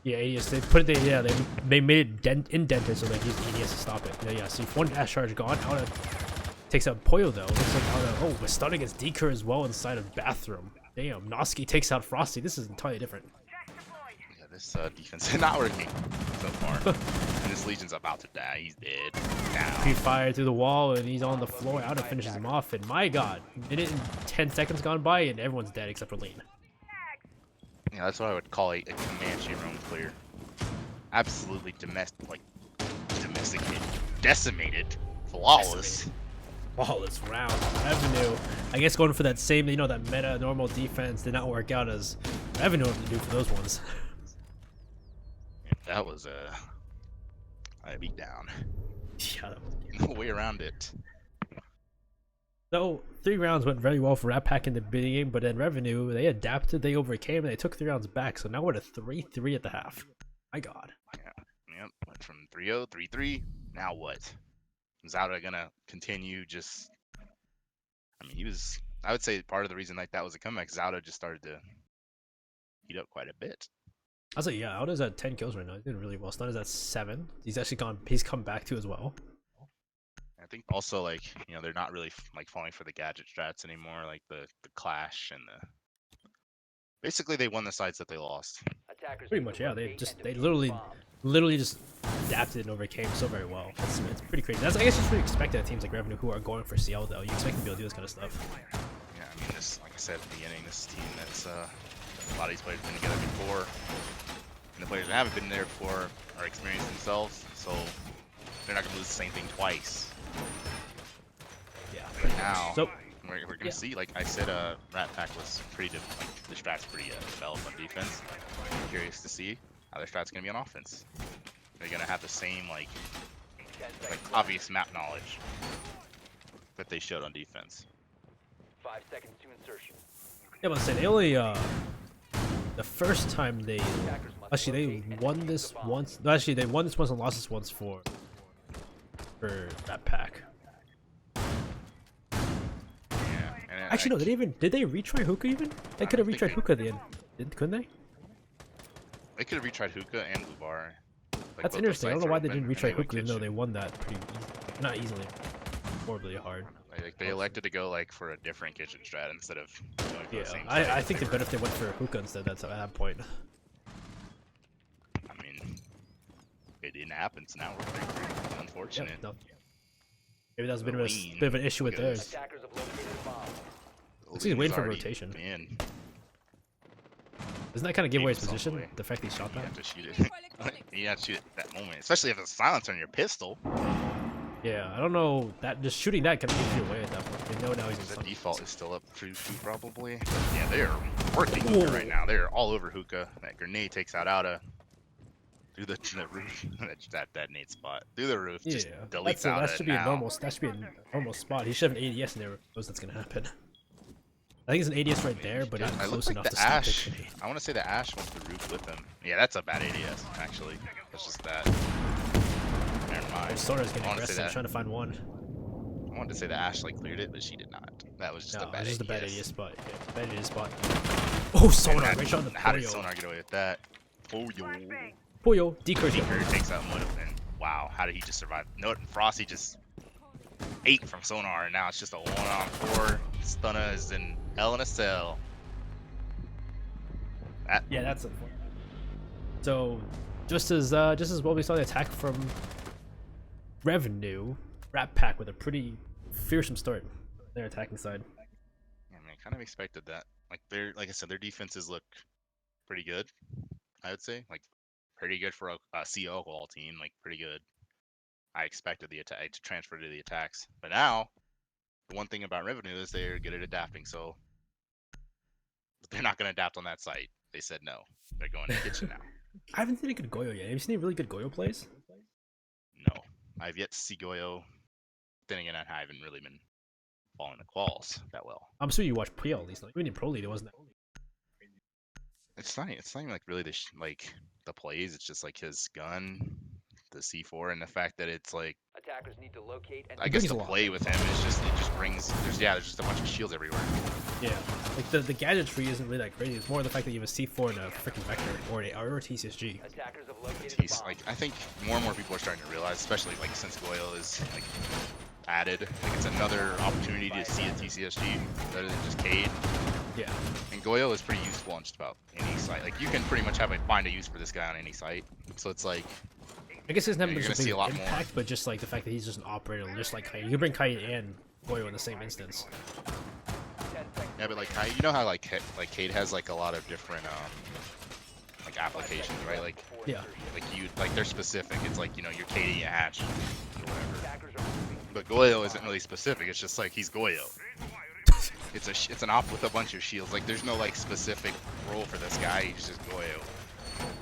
Yeah, ADS. They put it. They made it indented so they use ADS to stop it. Yeah. See, if one dash charge gone, Auto takes out Poyo though. Looks like Auto. Oh, but stunning against Deeker as well inside of bathroom. Damn, Noski takes out Frosty. This is entirely different. Yeah, this defense is not working so far. And this Legion's about to die. He's dead. Now. He fired through the wall and he's on the floor. Auto finishes him off. And my God, minute and 10 seconds gone by and everyone's dead except for Lean. Yeah, that's what I would call a Comanche roam clear. Absolutely domesticated, decimated, flawless. Flawless round. Revenue. I guess going for that same, that meta normal defense did not work out as Revenue had to do for those ones. That was a beat down. Yeah, that was... No way around it. So 3 rounds went very well for Rat Pack in the beginning, but then Revenue, they adapted, they overcame, and they took 3 rounds back. So now we're at a 3-3 at the half. My God. Yep. Went from 3-0, 3-3. Now what? Is Zauda gonna continue just? I mean, I would say part of the reason like that was a comeback. Zauda just started to heat up quite a bit. I was like, yeah, Aldo's at 10 kills right now. He's doing really well. Stun is at 7. He's come back too as well. I think also like they're not really like falling for the gadget strats anymore, like the clash and the. Basically, they won the sides that they lost. Pretty much, yeah. They literally just adapted and overcame so very well. It's pretty crazy. I guess it's pretty expected at teams like Revenue who are going for CL though. You expect them to be able to do this kind of stuff. Yeah, I mean this, like I said at the beginning, this team that's a lot of these players have been together before, and the players that haven't been there before are experienced themselves, so they're not gonna lose the same thing twice. Yeah. But now. So. We're gonna see, like I said, Rat Pack was pretty the strat's pretty developed on defense. I'm curious to see how their strat's gonna be on offense. They're gonna have the same like obvious map knowledge that they showed on defense. 5 seconds to insertion. Yeah, but say they only the first time they actually they won this once. No, actually they won this once and lost this once for Rat Pack. Actually, no, did they retry hookah even? They could have retried hookah at the end, couldn't they? They could have retried hookah and Lubar. Like that's interesting. I don't know why they didn't retry hookah even though they won that pretty not easily, horribly hard. Like they elected to go like for a different kitchen strat instead of going for the same I think it'd better if they went for hookah instead. That's at that point. I mean, it didn't happen, so now we're 3-3. Unfortunate. Yeah, no. Maybe that was a bit of an issue with theirs. Attackers have located a bomb. Looks like he's waiting for rotation. In. Doesn't that kind of give away his position? The fact that he shot You that? have to shoot it. You have to shoot it at that moment, especially if it's silencer on your pistol. Yeah, I don't know. That just shooting that kind of gives you away at that point. They know now he's The in default is still up 2-2 probably. Yeah, they're working hookah right now. They're all over hookah. That grenade takes out Outa. Through the roof. that nade spot. Through the roof. Yeah, Just deletes Outa. that should be a normal. That should be a normal spot. He should have an ADS in there. Knows that's gonna happen. I think it's an ADS right there, but not close like enough the to stop Ash. the grenade. I want to say the Ash went to the roof with him. Yeah, that's a bad ADS actually. That's just that. Never mind. Sora's getting I wanna say aggressive, that. trying to find one. I wanted to say the Ash like cleared it, but she did not. That was just No, a bad it's just a bad ADS. ADS spot. Yeah, bad ADS spot. Oh, Sonar! And Right shot on the how did Poyo. Sonar get away with that? Poyo, decurse. Deeker takes out Motive, and wow, how did he just survive? No, Frosty just ate from Sonar, and now it's just a 1-on-4. Stunna is in hell in a cell. Yeah, that's unfortunate. So, just as well, we saw the attack from Revenue. Rat Pack with a pretty fearsome start. Their attacking side. I mean, I kind of expected that. Like I said, their defenses look pretty good. I would say, like, pretty good for a CO alcohol team. Like, pretty good. I expected the attack to transfer to the attacks, but now the one thing about Revenue is they're good at adapting. So they're not going to adapt on that site. They said no. They're going to kitchen now. I haven't seen a good Goyo yet. Have you seen any really good Goyo plays? No, I've yet to see Goyo. Then again, I haven't really been following the quals that well. I'm sure you watch PL at least. Like, even in Pro League, it wasn't that. It's not even like really the plays. It's just like his gun, the C4, and the fact that it's like Attackers need to locate and I guess brings the a lot. play with him is just it just brings there's just a bunch of shields everywhere. Yeah, like the gadgetry isn't really that crazy. It's more the fact that you have a C4 and a freaking vector or a TCSG. attackers have located the He's bomb. like I think more and more people are starting to realize, especially like since Goyle is like added, like it's another opportunity to see a TCSG better than just Cade. Yeah, And Goyo is pretty useful on just about any site. Like you can pretty much find a use for this guy on any site. So it's like I guess it's never you're been gonna such a see big a lot more. impact, but just like the fact that he's just an operator, just like Kite. You can bring Kite and Goyo in the same instance. 10 seconds. Yeah, but like you know how like Cade has like a lot of different like applications, right? Like Yeah. they're specific. It's like, you know, your KD hatch or whatever. Attackers are moving. But Goyo isn't really specific. It's just like he's Goyo. It's an op with a bunch of shields. Like there's no like specific role for this guy. He's just Goyo.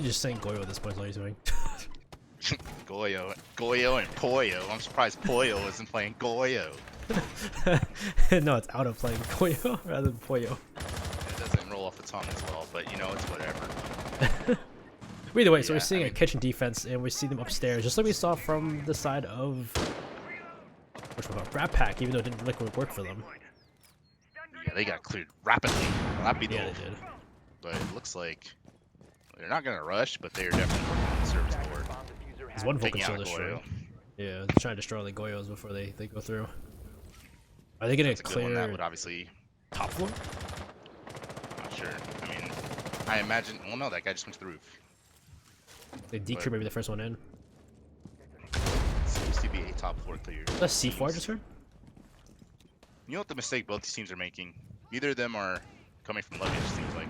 You're just saying Goyo at this point is all he's doing. Goyo and Poyo. I'm surprised Poyo isn't playing Goyo. No, it's out of playing Goyo rather than Poyo. It doesn't roll off the tongue as well, but you know, it's whatever. Either way, so we're Yeah, seeing I a mean- kitchen defense, and we see them upstairs, just like we saw from the side of which one? Rat Pack, even though it didn't look like work for them. Yeah, they got cleared rapidly. Well, that'd be the Yeah, they did. But it looks like they're not gonna rush, but they're definitely working on the service board. Bomb diffuser There's one Taking Vulcan out still destroyed. Goyo. Yeah, they're trying to destroy the Goyos before they go through. Are they gonna That's a good one. That clear would obviously, top floor? not sure. I mean, I imagine. Well, no, that guy just went to the roof. They decrew maybe the first one in. Seems to be a top floor clear. That's C4 I just heard? You know what the mistake both these teams are making? Neither of them are coming from luggage. Seems like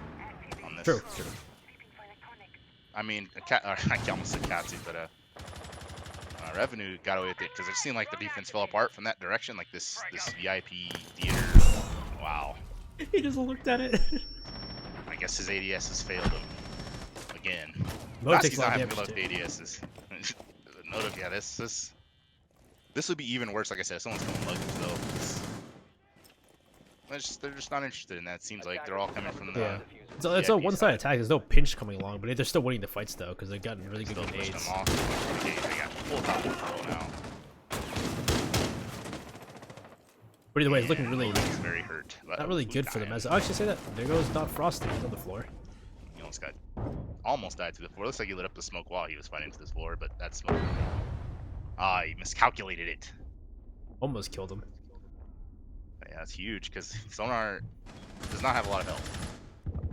on this. True. I mean, I almost said Katsu, but Revenue got away with it because it seemed like the defense fell apart from that direction. Like this VIP theater. Wow. He just looked at it. I guess his ADS has failed him again. Mode Last takes he's a not lot of having good damage luck too. with ADSs. Note of yeah, this would be even worse. Like I said, if someone's coming luggage though. They're just not interested in that. It seems like they're all coming from the. Yeah. So it's a VIP one-sided attack. There's no pinch coming along, but they're still winning the fights though, because they've gotten really good Still push grenades. them off. Okay, they got full top control now. But either way, it's looking And really Logan's very hurt. not really good for them. As I actually say that, there goes Dot Frosty on the floor. He almost died to the floor. Looks like he lit up the smoke while he was fighting to this floor, but that smoke. He miscalculated it. Almost killed him. Yeah, that's huge because Sonar does not have a lot of health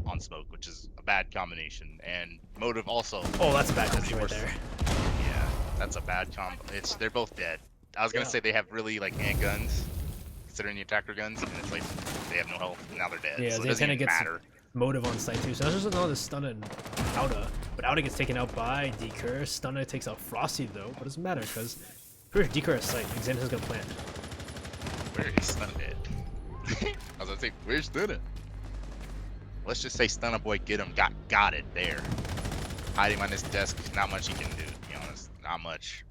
on smoke, which is a bad combination. And Motive also. Oh, that's a bad has the right worst- there. Yeah, that's a bad combo. They're both dead. I was gonna Yeah. say they have really like handguns, considering the attacker guns, and it's like they have no health. Now they're dead. Yeah, so it the doesn't antenna even gets matter. Motive on site too. So that's just another stun and Auda. But Auda gets taken out by Decur. Stunner takes out Frosty though. But it doesn't matter because Decur has sight. Xanthus is gonna plant. Where is Stunner dead? I was gonna say, where's Stunner? Let's just say Stunner boy get him. Got it there. Hiding on this desk. Not much he can do. To be honest, not much.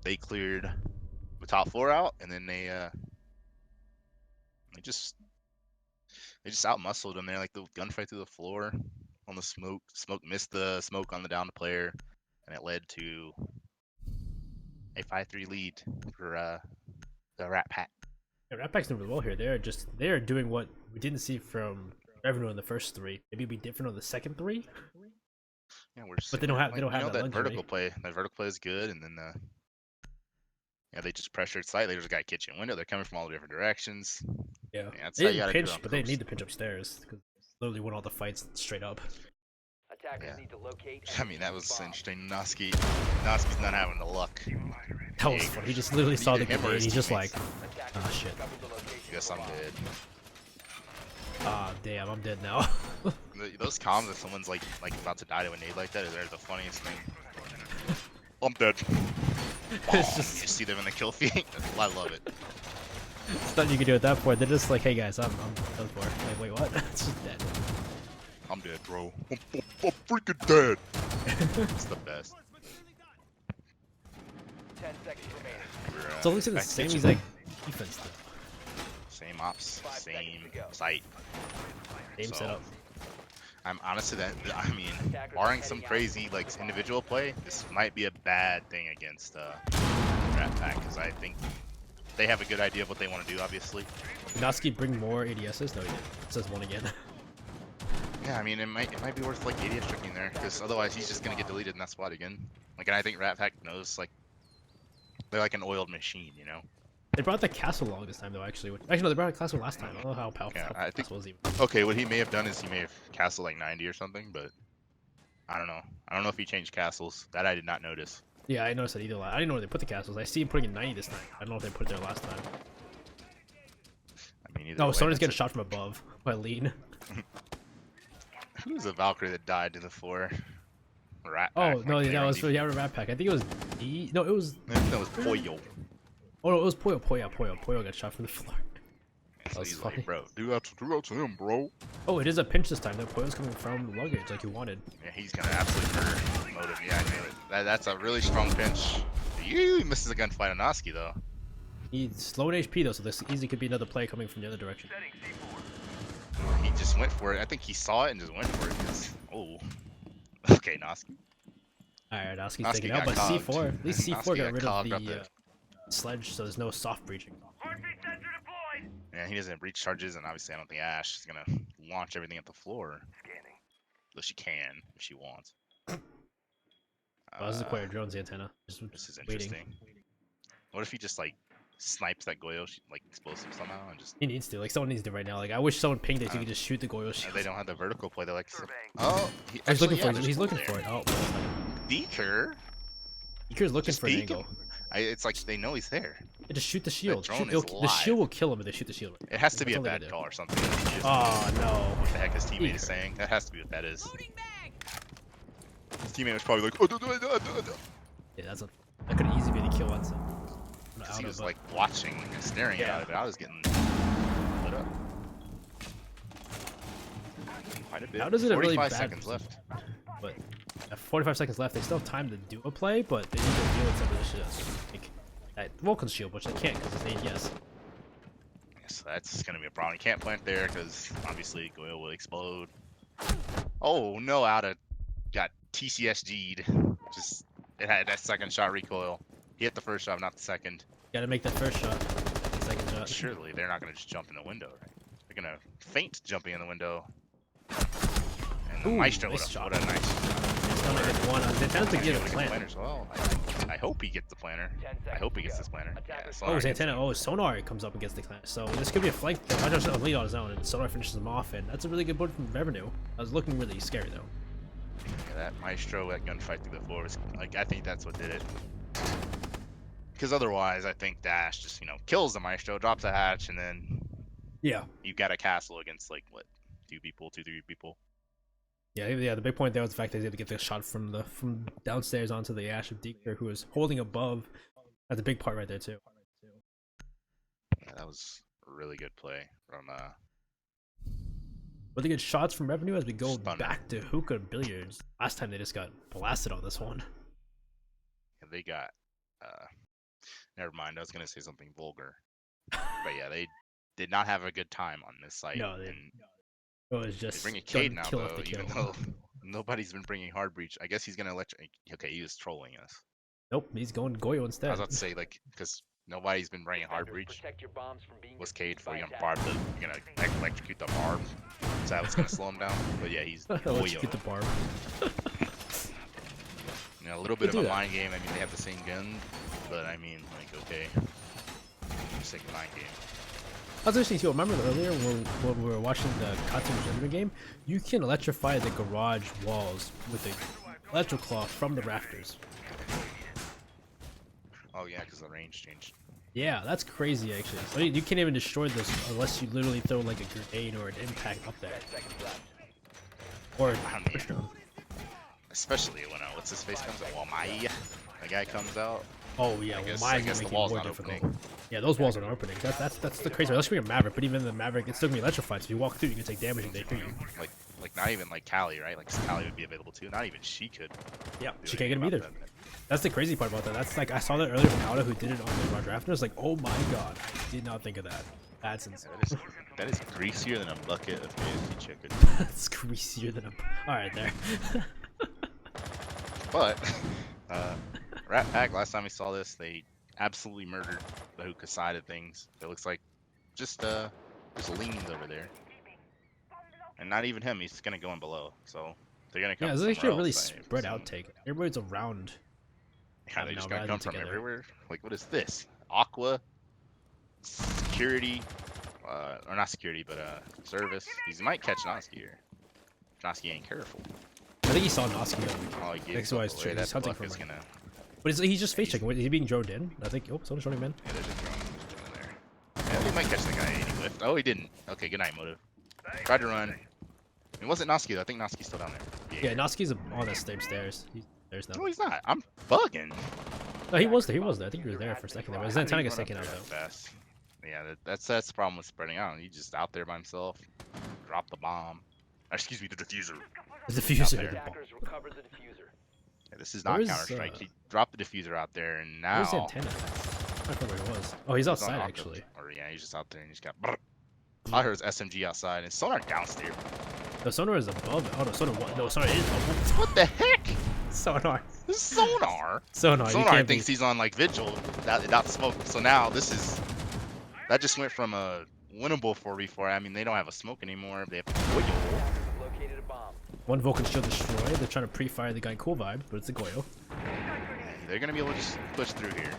They cleared the top floor out, and then they just out muscled him there, like the gunfight through the floor on the smoke. Smoke missed the smoke on the downed player, and it led to a 5-3 lead for the Rat Pack. Yeah, Rat Pack's doing really well here. They're doing what we didn't see from Revenue in the first three. Maybe it'd be different on the second three. Yeah, we're just But they don't have- like, they don't you have know, that luxury. vertical play. That vertical play is good, and then yeah, they just pressured slightly. There's a guy kitchen window. They're coming from all the different directions. Yeah, that's they how you didn't gotta do it pinch, on but they coast. need to pinch upstairs because literally won all the fights straight up. Attackers Yeah. need to locate. I and mean, that was defuse bomb. interesting. Noski's not having the luck. That was funny. He just literally saw the Either him or grenade. his He's just teammates. like, Attackers ah, shit. discovered the location of Guess the I'm bomb. dead. ah, damn, I'm dead now. Those comms if someone's like about to die to a nade like that is the funniest thing. I'm dead. It's You just just see them in the kill feed. I love it. it's nothing you can do at that point. They're just like, hey guys, I'm done for. Like, wait, what? It's just dead. I'm dead, bro. I'm freaking dead. It's the best. 10 seconds remaining. We're, So it looks like the back same kitchen. exact defense though. Same ops, 5 seconds same to go. site. Same So, setup. I'm honestly I mean, barring some crazy like individual play, this might be a bad thing against Rat Pack because I think they have a good idea of what they want to do. Obviously. Did Noski bring more ADSs? No, he didn't. It says one again. Yeah, I mean it might be worth like ADS checking there because otherwise he's just gonna get deleted in that spot again. Like, and I think Rat Pack knows like they're like an oiled machine, you know. They brought the castle log this time though. Actually, no, they brought the castle last time. I don't know how powerful Yeah, I think. was even. Okay, what he may have done is he may have castled like 90 or something, but I don't know. I don't know if he changed castles. That I did not notice. Yeah, I noticed that either. I didn't know where they put the castles. I see him putting in 90 this time. I don't know if they put it there last time. I mean, either No, way, someone's that's getting shot from above by Lean. Who's the Valkyrie that died to the floor? Rat Oh Pack, no, like, that was Aaron yeah, Rat Pack. I think it was D. No, it was. That was Poyo. Oh no, it was Poyo. Poyo got shot from the floor. So was he's funny. like, bro, do that to him, bro. Oh, it is a pinch this time though. Poyo's coming from luggage like you wanted. Yeah, he's gonna absolutely murder Motive. Yeah, I knew it. That's a really strong pinch. He misses a gunfight on Noski though. He's low in HP though, so this easily could be another play coming from the other direction. He just went for it. I think he saw it and just went for it. 'Cause, oh, okay, Noski. Alright, Noski's Noski taken out, got but cogged. C4. At least C4 Noski got got rid of cogged up the there. sledge, so there's no soft breaching. Yeah, he doesn't breach charges, and obviously I don't think Ash is gonna launch everything at the floor. Though she can if she wants. Oh, this is quite a drone's antenna. Just This is waiting. interesting. What if he just like snipes that Goyo like explosive somehow and just? He needs to. Like someone needs to right now. Like I wish someone pinged it so you could just shoot the Goyo shield. They don't have the vertical play. They're like, oh, He's looking for yeah, it. He's there's looking one for it. there. Oh, Deeker. Iker's looking Just for an peek him. angle. It's like they know he's there. Yeah, just shoot the shield. drone Shoot, is the live. shield will kill him if they shoot the shield. It has to be That's a all they bad can do. call or something. He just- Oh no. What the heck his teammate is Deeker. saying? That has to be what that is. His teammate was probably like, oh, Yeah, that could easily be the kill once. because he was like watching and staring Yeah. at it, but I was getting lit up. Quite a bit. How does it have really 45 bad seconds left. But 45 seconds left. They still have time to do a play, but they need to deal with some of this shit. Like that Vulcan's shield, which they can't because it's ADS. So that's gonna be a problem. You can't plant there because obviously Goyle will explode. Oh no, Outa got TCSG'd. Just it had that second shot recoil. He hit the first shot, not the second. Gotta make that first shot. Second shot. Surely they're not gonna just jump in the window, right? They're gonna feint jumping in the window. And the Ooh, Maestro, nice what shot. a nice shot. It's gonna get one. They tend to Yeah, get a he'll plant. planner as well. I hope he gets the planner. 10 I hope he gets seconds this planner. Yeah, Attackers Sonar Oh, gets Santana. him. Oh, Sonar comes up and gets the plant. So this could be a flank. I just a lead on his own, and Sonar finishes him off, and that's a really good board from Revenue. I was looking really scary though. Yeah, that Maestro, that gunfight through the floor was like, I think that's what did it. Because otherwise, I think Dash just, kills the Maestro, drops a hatch, and then Yeah. you've got a castle against, like, what, 2 people, 2-3 people. Yeah. The big point there was the fact that he had to get the shot from downstairs onto the Ash of Deeker, who was holding above. That's a big part right there too. Yeah, that was a really good play from, Really good shots from Revenue as we go Stunning. back to hookah billiards. Last time they just got blasted on this one. they got, never mind, I was going to say something vulgar. But yeah, they did not have a good time on this site. No, and It was they just bring a gun Cade now, kill though, after even kill. though nobody's been bringing hard breach. I guess he's going to let okay, he was trolling us. Nope, he's going Goyo I instead. was about to say, like, because nobody's been bringing hard breach. Protect your bombs from being Was Cade for defused by barb you're gonna electrocute the barb? Is that what's gonna slow him down? But yeah, he's Electrocute the barb. a little bit They of do a that. mind game. I mean, they have the same gun, but I mean, like, okay, just like a mind game. That's interesting too. Remember earlier when we were watching the Cartoon Tournament game, you can electrify the garage walls with the electro claw from the rafters. Oh yeah, because the range changed. Yeah, that's crazy actually. So you can't even destroy this unless you literally throw like a grenade or an impact up there. 10 seconds left. Or I mean, especially when what's his face comes out. Well, Maya, the guy comes out. oh yeah, I guess- well, I mine's guess gonna the make it wall's more not difficult. opening. Yeah, those walls aren't opening. That's the crazy. Unless you're a Maverick, but even the Maverick, it's still gonna be electrified. So if you walk through, you can take damage if they hit you. Like not even like Callie, right? Like Callie would be available too. Not even she could. Yeah, do she can't get him anything either. about that. That's the crazy part about that. That's like I saw that earlier from Auto who did it on the garage rafter. I was like, oh my god, I did not think of that. That's insane. That is greasier than a bucket of KFC chicken. That's greasier than a. All right, there. But Rat Pack, last time we saw this, they absolutely murdered the hookah side of things. It looks like just leans over there, and not even him. He's gonna go in below, so they're gonna come Yeah, this from is actually a somewhere really else. I spread out assume. take. Everybody's around. Yeah, they're now just gonna rather come than from together. everywhere. Like, what is this? Aqua, security, or not security, but service. He might catch Noski here. Noski ain't careful. I think he saw Noski. Oh, he gave That's himself why he's away. he's That hunting buck for is him. gonna. But he's just face he's- checking. Is he being droned in? I think. Oh, someone's droning him in. Yeah, they're just throwing in there. Yeah, they might catch the guy and he whiffed. Oh, he didn't. Okay, good night, Motive. Tried to run. It wasn't Noski though. I think Noski's still down there. Yeah, Noski's on the same stairs. There's no. No, he's not. I'm bugging. No, he was there. He was there. I think he was there for a second. There, but his How did he antenna gets run up taken out there though. that fast? Yeah, that's the problem with spreading out. He's just out there by himself. Drop the bomb. Excuse me, the diffuser. The diffuser. there. Attackers recovered the diffuser. Yeah, this is not Where is, Counter Strike. uh, He dropped the diffuser out there, and now Where's the antenna? I don't know where he was. Oh, he's he's on outside Aqua. actually. Or yeah, he's just out there and he's got. I heard his SMG outside and Sonar downstairs. The sonar is above. Oh no, sonar. No, sonar is above. What the heck? Sonar. This is Sonar. Sonar. You Sonar can't thinks be. he's on like Vigil without smoke. So now this is that just went from a winnable 4v4. I mean, they don't have a smoke anymore. They have Goyo. Attackers located a bomb. One Vulcan shield destroyed. They're trying to pre-fire the guy in Cool Vibe, but it's a Goyo. They're gonna be able to just push through here,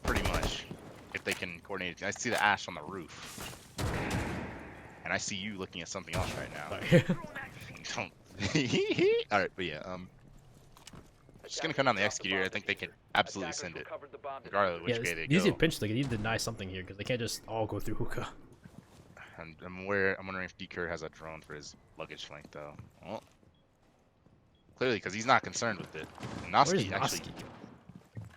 pretty much, if they can coordinate. I see the Ash on the roof, and I see you looking at something else right now. Sorry. All right, but yeah, just gonna come down the Executor. I think they could absolutely send it, Recovered the bomb regardless of which Yeah, way they it's easy go. to pinch. Like, you need to deny something here because they can't just all go through hookah. And I'm wondering if DKer has a drone for his luggage flank though. Well, clearly, because he's not concerned with it. Where's Noski actually, Noski?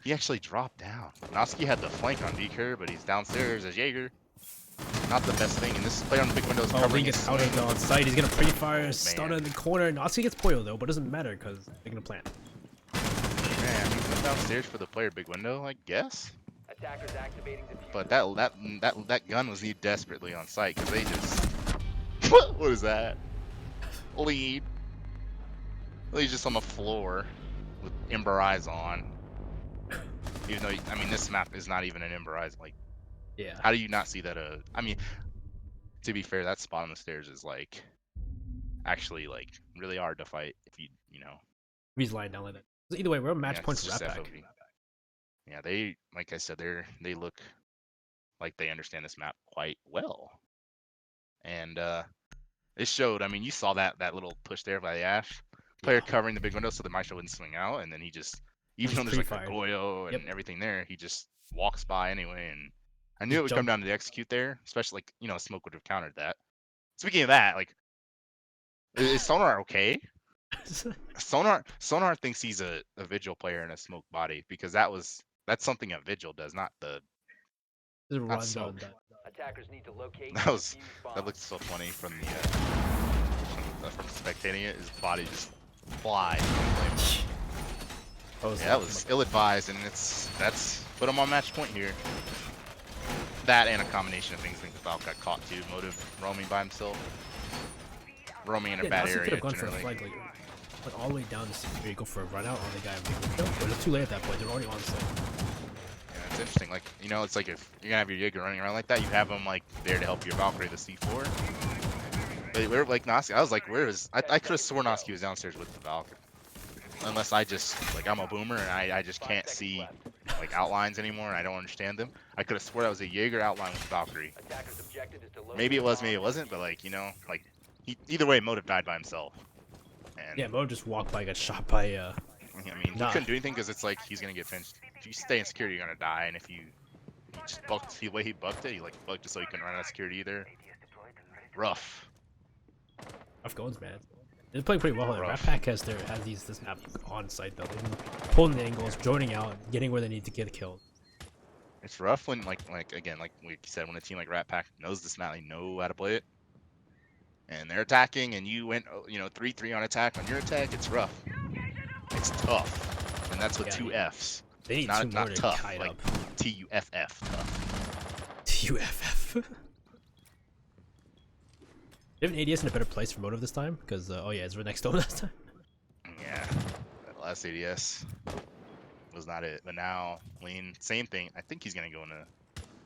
he actually dropped down. Noski had the flank on DKer, but he's downstairs as Jaeger. Not the best thing, and this player on the big window is Oh, he covering his gets out swing. of the on site. He's gonna pre-fire, Man. stun in the corner. Noski gets Poyo though, but it doesn't matter because they're gonna plant. Man, he went downstairs for the player big window, I guess. Attackers activating diffuser. But that gun was needed desperately on site because they just what is that? Lead. He's just on the floor with Ember Eyes on. Even though I mean this map is not even an Ember Eyes. Like, Yeah. how do you not see that? I mean, to be fair, that spot on the stairs is like actually like really hard to fight if you know. He's lying down like that. So either way, we're on match Yeah, points it's for just Rat Pack. FOV. Yeah, they like I said, they look like they understand this map quite well, and it showed. I mean, you saw that little push there by the Ash player covering the big window so the Maestro wouldn't swing out, and then he just even though just there's like a pre-fired. Goyo and Yep. everything there, he just walks by anyway, and I knew Just it would come jump. down to the execute there, especially like a smoke would have countered that. Speaking of that, like, is Sonar okay? Sonar thinks he's a Vigil player in a smoke body because that's something a Vigil does, not the. Just run down smoke. that. Attackers need to locate That and was defuse bombs. that looked so funny from from spectating it. His body just flies. Oh, Yeah, that was ill-advised, and that's put him on match point here. That and a combination of things. I think the Valk got caught too. Motive roaming by himself, roaming in a bad Could area have gone for a generally. flag, like, went all the way down to security, go for a run out on the guy in big window, but it's too late at that point. They're already on site. Yeah, it's interesting. Like, it's like if you're gonna have your Jaeger running around like that, you have him like there to help your Valkyrie the C4. But where like Noski, I was like, where is? I could have sworn Noski was downstairs with the Valkyrie. Unless I just like I'm a boomer and I just can't see like outlines anymore and I don't understand them. I could have swore that was a Jaeger outline with Valkyrie. Attackers' objective is to locate Maybe it was, bombs maybe it and wasn't, but defuse. like either way, Motive died by himself. And Yeah, Mo just walked by, got shot by. I mean, Nah. he couldn't do anything because it's like he's gonna get pinched. If you stay in security, you're gonna die, and if he just bucked the way he bucked it, he like bucked it so he couldn't run out of security either. Rough. Rough goings, man. They're playing pretty well. Rat Rough. Pack has this map on site though. They've been pulling the angles, joining out, getting where they need to get killed. It's rough when like again like we said when a team like Rat Pack knows this map, they know how to play it, and they're attacking, and you went 3-3 on attack on your attack. It's rough. It's tough, and that's with Yeah. 2 Fs. They need Not two more not to tough, tie it like up. TUFF tough. TUFF. Do you have an ADS in a better place for Motive this time? Because oh yeah, it's right next to him last time. Yeah, that last ADS. was not it. But now Lean, same thing. I think he's gonna go into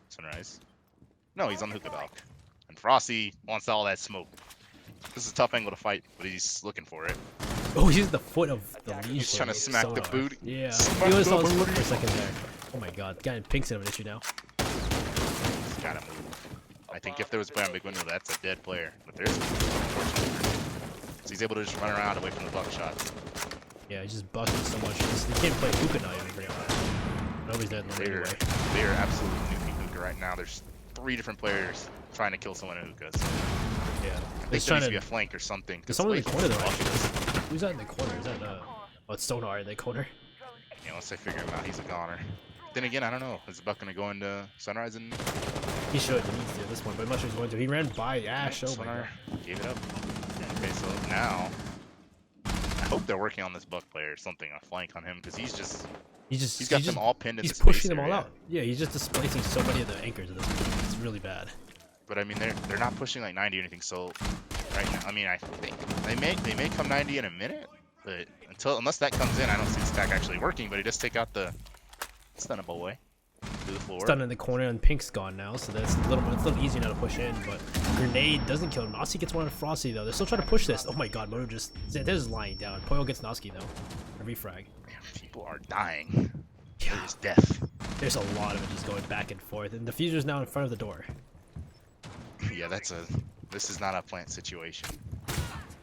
Sunrise. No, he's on the hookah balk. And Frosty wants all that smoke. This is a tough angle to fight, but he's looking for it. Oh, he's the foot of the lead. He's trying to smack the booty. Yeah. Smack He was the on his foot booty. for a second there. Oh my god. Guy in pink's gonna have an issue now. He's gotta move. I think if there was a player on big window, that's a dead player. But there's unfortunately. So he's able to just run around away from the buck shots. Yeah, he's just busting so much. He can't play hookah now even very much. Nobody's dead in the They're, anyway. they're absolutely nuking hookah right now. There's 3 different players trying to kill someone in hookah. So Yeah. I think He's there trying needs to be to. a flank or something. There's someone in the corner though. Buck Actually. is- Who's that in the corner? Is that Oh, it's Sonar in the corner. Yeah, once they figure him out, he's a goner. Then again, I don't know. Is Buck gonna go into Sunrise and He should. He needs to at this point, but I'm not sure he's going to. He ran by Ash. Oh my god. Sonar gave it up. Okay, so now I hope they're working on this Buck player or something, a flank on him, because he's got them all pinned in He's the pushing space them all area. out. Yeah, he's just displacing so many of the anchors at this point. It's really bad. But I mean, they're not pushing like 90 or anything. So right now, I mean, I think they may come 90 in a minute, but unless that comes in, I don't see this attack actually working. But he does take out the stunnable way to the floor. Stun in the corner and Pink's gone now, so that's it's a little easier now to push in. But Grenade doesn't kill him. Noski gets one on Frosty though. They're still trying to push this. Oh my god, Moto they're just lying down. Poyo gets Noski though. A refrag. Man, people are dying. Yeah. There's death. There's a lot of it just going back and forth, and the Diffuser's now in front of the door. Yeah, this is not a plant situation.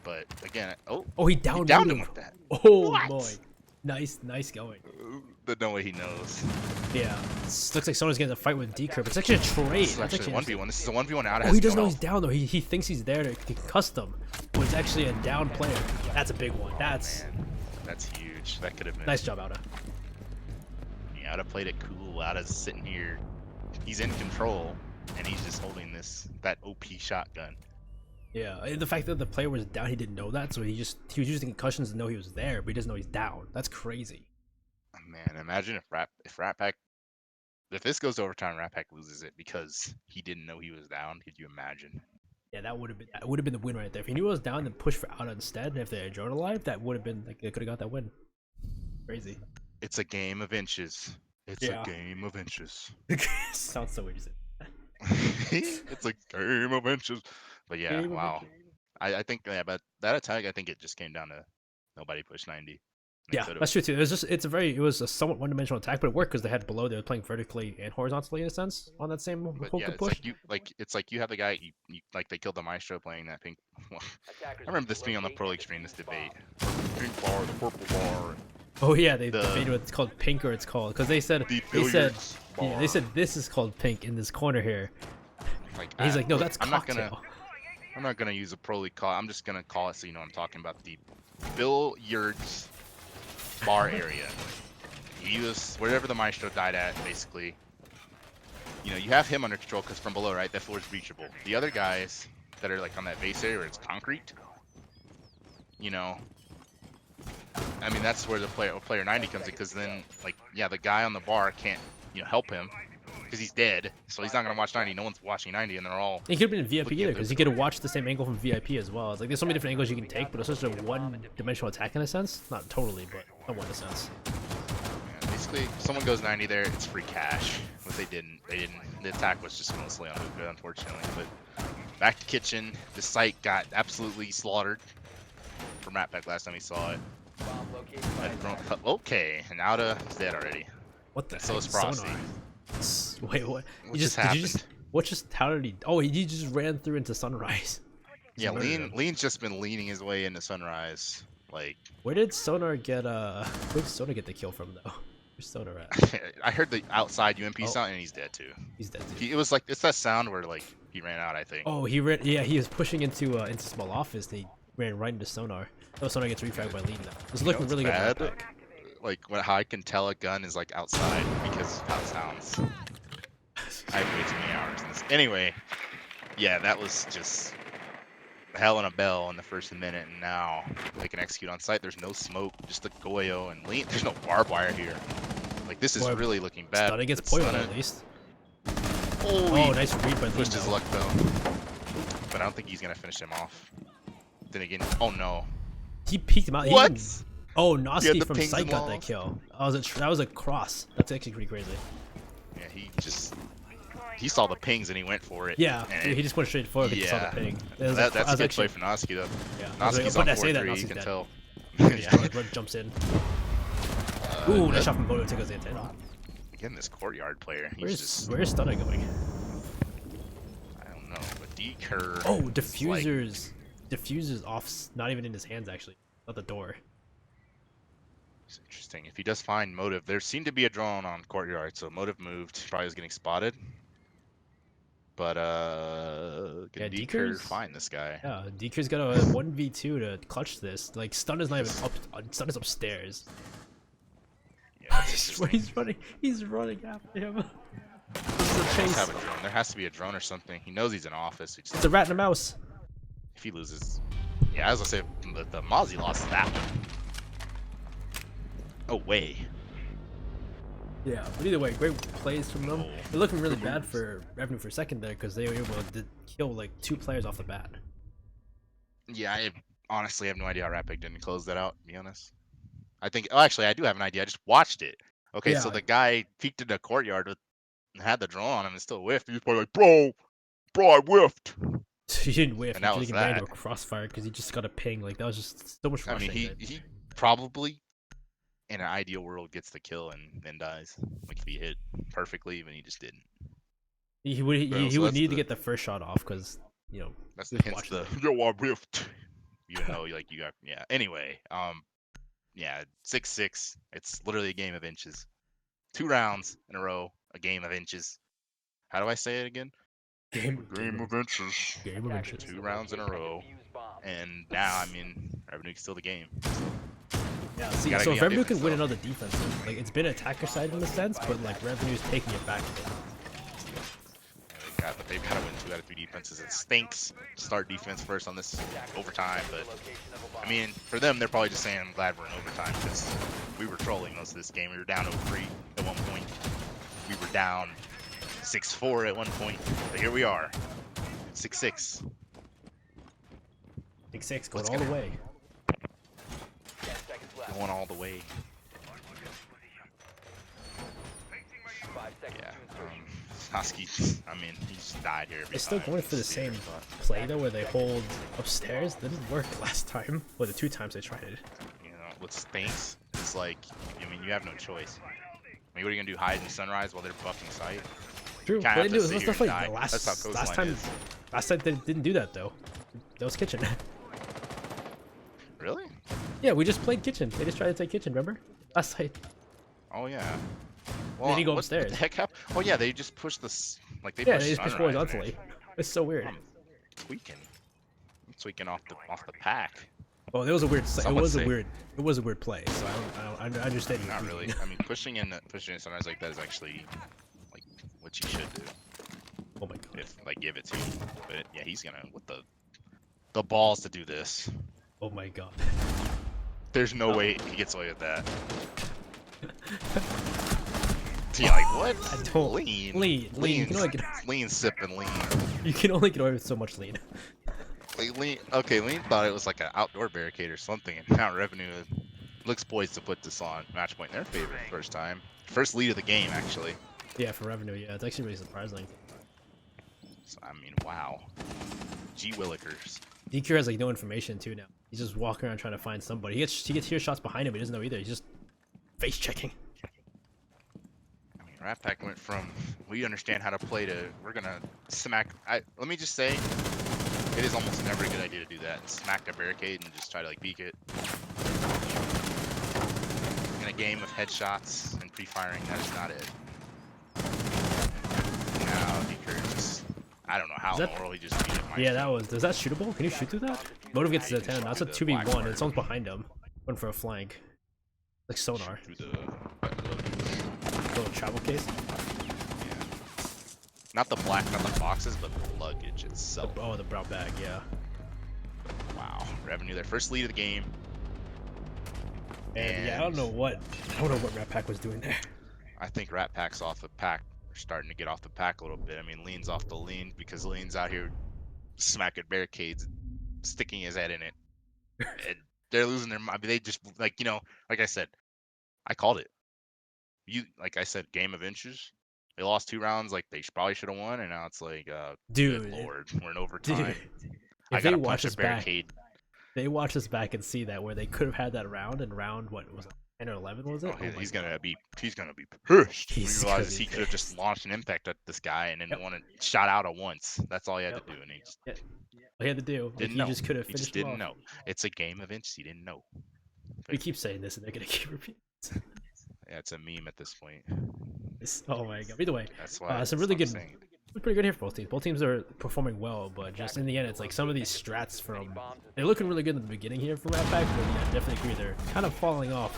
But again, Oh, he he downed downed him him. with that. Oh What? boy, nice going. But no way he knows. Yeah, looks like someone's getting a fight with D-Curve. It's actually a trade. This is That's actually a 1v1. This is a 1v1 out of Oh, he doesn't know he's down though. He thinks he's there to concuss them, but it's actually a down player. That's a big one. That's That's huge. That could have been. nice job, Outa. Yeah, Outa played it cool. Outa's sitting here. He's in control, and he's just holding that OP shotgun. Yeah, and the fact that the player was down, he didn't know that, so he was using concussions to know he was there, but he doesn't know he's down. That's crazy. Man, imagine if this goes to overtime, Rat Pack loses it because he didn't know he was down. Could you imagine? Yeah, that would have been the win right there. If he knew it was down, then push for Outa instead. And if they had Drone alive, that would have been like they could have got that win. Crazy. It's a game of inches. It's Yeah. a game of inches. Sounds so weird to say. It's a game of inches. But yeah, Game of wow. inches. I think but that attack, I think it just came down to nobody pushed 90. They Yeah, could've- that's true too. It was a somewhat one-dimensional attack, but it worked because they had below. They were playing vertically and horizontally in a sense on that same But hook yeah, and it's push. it's like you have the guy you like they killed the Maestro playing that pink. I remember this being on the Pro League screen, this debate. Pink bar, the purple bar. Oh yeah, they the- debated what it's called pink or it's called because they said The they billiards said bar. this is called pink in this corner here. Like And he's I- like, no, that's I'm not gonna cocktail. I'm not gonna use a Pro League call. I'm just gonna call it so you know what I'm talking about. The billiards bar area. You use wherever the Maestro died at, basically. You know, you have him under control because from below, right, that floor is reachable. The other guys that are like on that base area where it's concrete, you know, I mean that's where the player 90 comes in because then like yeah, the guy on the bar can't help him because he's dead, so he's not gonna watch 90. No one's watching 90, and they're all. It could have been VIP Looking either at because the- you could have watched the same angle from VIP as well. It's like there's so many different angles you can take, but it's just a one-dimensional attack in a sense. Not totally, but somewhat in a sense. Yeah, basically, if someone goes 90 there, it's free cash. But they didn't. The attack was just mostly on Luka, unfortunately. But back to kitchen. The site got absolutely slaughtered from Rat Pack last time he saw it. Bomb located by attackers. Okay, and Outa is dead already. What the So heck? is Frosty. Sonar. Wait, what? What just happened? How did he? Oh, he just ran through into Sunrise. Yeah, Sonar. Lean's just been leaning his way into Sunrise. Like, Where did Sonar get where did Sonar get the kill from though? Where's Sonar at? I heard the outside UMP Oh. sound, and he's dead too. He's dead too. It was like it's that sound where like he ran out. I think. Oh, he ran. Yeah, he was pushing into small office. And he ran right into Sonar. Oh, Sonar gets refragged by Lean now. It's You know looking what's really good. bad? for Rat Pack. Like how I can tell a gun is like outside because of how it sounds. I have way too many hours in this. Anyway, yeah, that was just hell in a bell in the first minute, and now they can execute on site. There's no smoke, just a Goyo and Lean. There's no barbed wire here. Like this is Boy, really looking bad. Stunning against But Poyo Stunna- at least. Oh, Oh, he nice read by Lean. pushed his though. luck though. But I don't think he's gonna finish him off. Then again, oh no. He peeked him out. What? Oh, He had Noski the from pings Sight and got that walls. kill. That was a cross. That's actually pretty crazy. Yeah, he saw the pings and he went for it. Yeah, And he just went straight forward because he saw yeah, the ping. that's a good play for Noski though. Yeah, Noski's but on I say that 4-3, you Noski's can dead. tell. Yeah, Red jumps in. Ooh, nice shot from Bodo to go the antenna. Again, this courtyard player, he's just, Where's Stunner going? I don't know, but D-Kerr. Oh, is like- diffusers off, not even in his hands actually, not the door. It's interesting. If he does find Motive, there seemed to be a drone on courtyard, so Motive moved. Probably was getting spotted. But Yeah, can D-Kerr Deeker's- find this guy? Yeah, Deeker's got a 1v2 to clutch this. Like Stunner's not even up. Stunner's upstairs. Yeah, that's He's running after him. This is a He must chase. have a drone. There has to be a drone or something. He knows he's in office. It's a rat and a mouse. If he loses, yeah, as I say, the Mozzie lost that one. Oh way. Yeah, but either way, great plays from them. They're looking really bad for revenue for a second there because they were able to kill like 2 players off the bat. Yeah, I honestly have no idea how Rapid didn't close that out. To be honest, I think. Oh, actually, I do have an idea. I just watched it. Okay, so Yeah. the guy peeked in the courtyard with and had the drone on him and still whiffed. He was probably like, bro, I whiffed. He didn't whiff. And He that didn't was get banged into that. a crossfire because he just got a ping. Like that was just so much I rushing. mean, he probably in an ideal world gets the kill and then dies. Like if he hit perfectly, but he just didn't. He would Bro, he so would that's need to the- get the first shot off because That's he the was hence watching the yo I whiffed. Even though like you got yeah. Anyway, yeah, 6-6. It's literally a game of inches. 2 rounds in a row, a game of inches. How do I say it again? game Game of inches. game of inches. 2 rounds in a row, and now I mean Revenue's still the game. Yeah, see, gotta so be if on Revenue can defense, win though. another defense, like it's been attacker side in a sense, but like Revenue's taking it back a bit. But they've got to win 2 out of 3 defenses. It stinks. Start defense first on this overtime, but I mean, for them, they're probably just saying, "I'm glad we're in overtime because we were trolling most of this game. We were down 0-3 at one point. We were down 6-4 at one point. But here we are, 6-6. Big 6 going What's all the gonna- way. Going all the way. Yeah. Husky. I mean, he just died here. They're still going for the same play though, where they hold upstairs. That didn't work last time. Well, the 2 times they tried it. You know, what stinks is like, I mean, you have no choice. I mean, what are you gonna do? Hide in sunrise while they're buffing sight? True, Kinda but have they to do sit it. here Stuff and like die. last That's how coastline last is. time they didn't do that though. That was kitchen. Really? Yeah, we just played kitchen. They just tried to take kitchen. Remember? Last night. Oh yeah. Then you go what upstairs. the heck happened? Oh yeah, they just pushed this. Like they Yeah, pushed they just pushed sunrise, horizontally. It's so weird. man. Tweaking. I'm tweaking off the pack. Oh, that was a weird. Some would say. It was a weird play. So I understand. you Not tweaking. really. I mean, pushing in sunrise like that is actually like what you should do. Oh my god. If like give it to you. But yeah, he's gonna with the balls to do this. Oh my god. There's no way he gets away with that. Yeah, like what? I don't- Lean. lean. You can only get, Lean, sip, and lean. you can only get away with so much lean. Like, lean. Okay, Lean thought it was like an outdoor barricade or something, and now Revenue looks poised to put this on match point in their favor first time. First lead of the game, actually. Yeah, for revenue. Yeah, it's actually really surprising. So, I mean, wow. Gee Willikers. DQ has like no information too now. He's just walking around trying to find somebody. He gets hear shots behind him. He doesn't know either. He's just face checking. I mean, Rat Pack went from we understand how to play to we're gonna smack. Let me just say, it is almost never a good idea to do that. Smack a barricade and just try to like peek it. In a game of headshots and pre-firing, that is not it. Now DQ just, I don't know how Is in that- the world he just beat it. Yeah, that was. Is that shootable? Can you shoot through that? Motive gets to Yeah, the you can 10. That's a shoot through the black 2v1 part. and someone's behind him. Going for a flank. Like sonar. Through the Little travel case. not the black, not the boxes, but the luggage itself. Oh, the brown bag. Yeah. Wow, Revenue, their first lead of the game. And yeah, I don't know what Rat Pack was doing there. I think Rat Pack's off the pack. They're starting to get off the pack a little bit. I mean, Lean's off the lean because Lean's out here smacking barricades, sticking his head in it. And they're losing their mind. They just like like I said, I called it. Like I said, game of inches. They lost 2 rounds, like they probably should have won, and now it's like, good Dude, lord, we're in overtime. I if they gotta watch punch a this back, barricade. they watch this back and see that where they could have had that round in round what was it, 10 or 11 was it? Oh, Oh my he's God. gonna be pissed when he He's gonna realizes be he could have just pissed. launched an impact at this guy and then Yep. wanted shot out at once. That's all he had Yep. to do, and he just Yeah. All he had to do, like, didn't he know. just could have He just finished him didn't off. know. It's a game of inches. He didn't know. We keep saying this, and they're gonna keep repeating. Yeah, it's a meme at this point. Oh my God. Either way, That's why. it's a that's really what I'm good. saying. It's pretty good here for both teams. Both teams are performing well, but just in the end, it's like some of these strats from they're looking really good in the beginning here for Rat Pack, but yeah, definitely agree they're kind of falling off.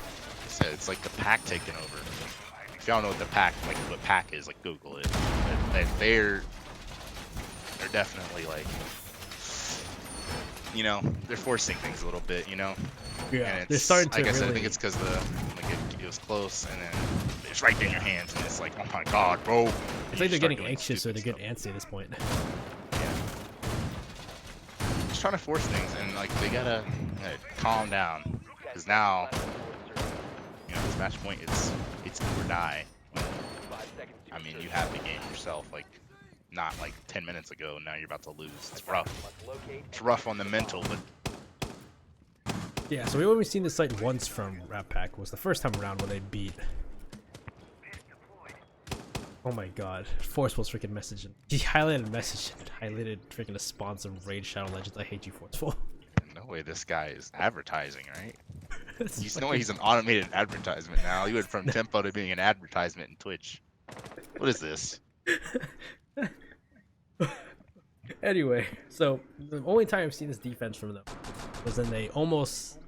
I said it's like the pack taking over. If y'all know what the pack, like what pack is, like Google it. They're definitely like, they're forcing things a little bit, Yeah, And they're it's, starting to like I said, I really. think it's because it was close, and then it's right there in your hands, and it's like, oh my god, bro. It's like they're getting anxious or they're getting antsy at this point. Yeah. Just trying to force things, and like they gotta calm down, because now, this match point, it's do or die. I mean, you have the game yourself, like not like 10 minutes ago. Now you're about to lose. It's rough. It's rough on the mental, but. Yeah, so we only seen this site once from Rat Pack. Was the first time around when they beat. Oh my God, Forceful's freaking messaging. He highlighted a message and highlighted freaking a sponsor of Raid Shadow Legends. I hate you, Forceful. No way, this guy is advertising, right? It's You know he's an automated advertisement now. He went from tempo to being an advertisement in Twitch. What is this? Anyway, so the only time I've seen this defense from them was when they almost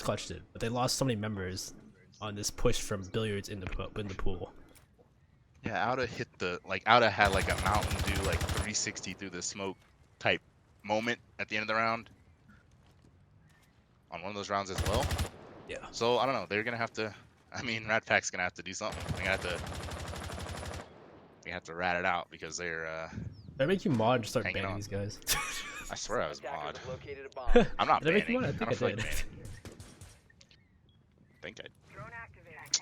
clutched it, but they lost so many members on this push from Billiards in the pool. Yeah, Outa had like a Mountain Dew like 360 through the smoke type moment at the end of the round. On one of those rounds as well. Yeah. So I don't know. They're gonna have to. I mean, Rat Pack's gonna have to do something. They have to rat it out because they're. Did I make you mod and start Hanging banning on. these guys? I swear I was mod. Located a bomb. I'm not Did I make you banning. mod? I I think I don't feel like did. banning. I think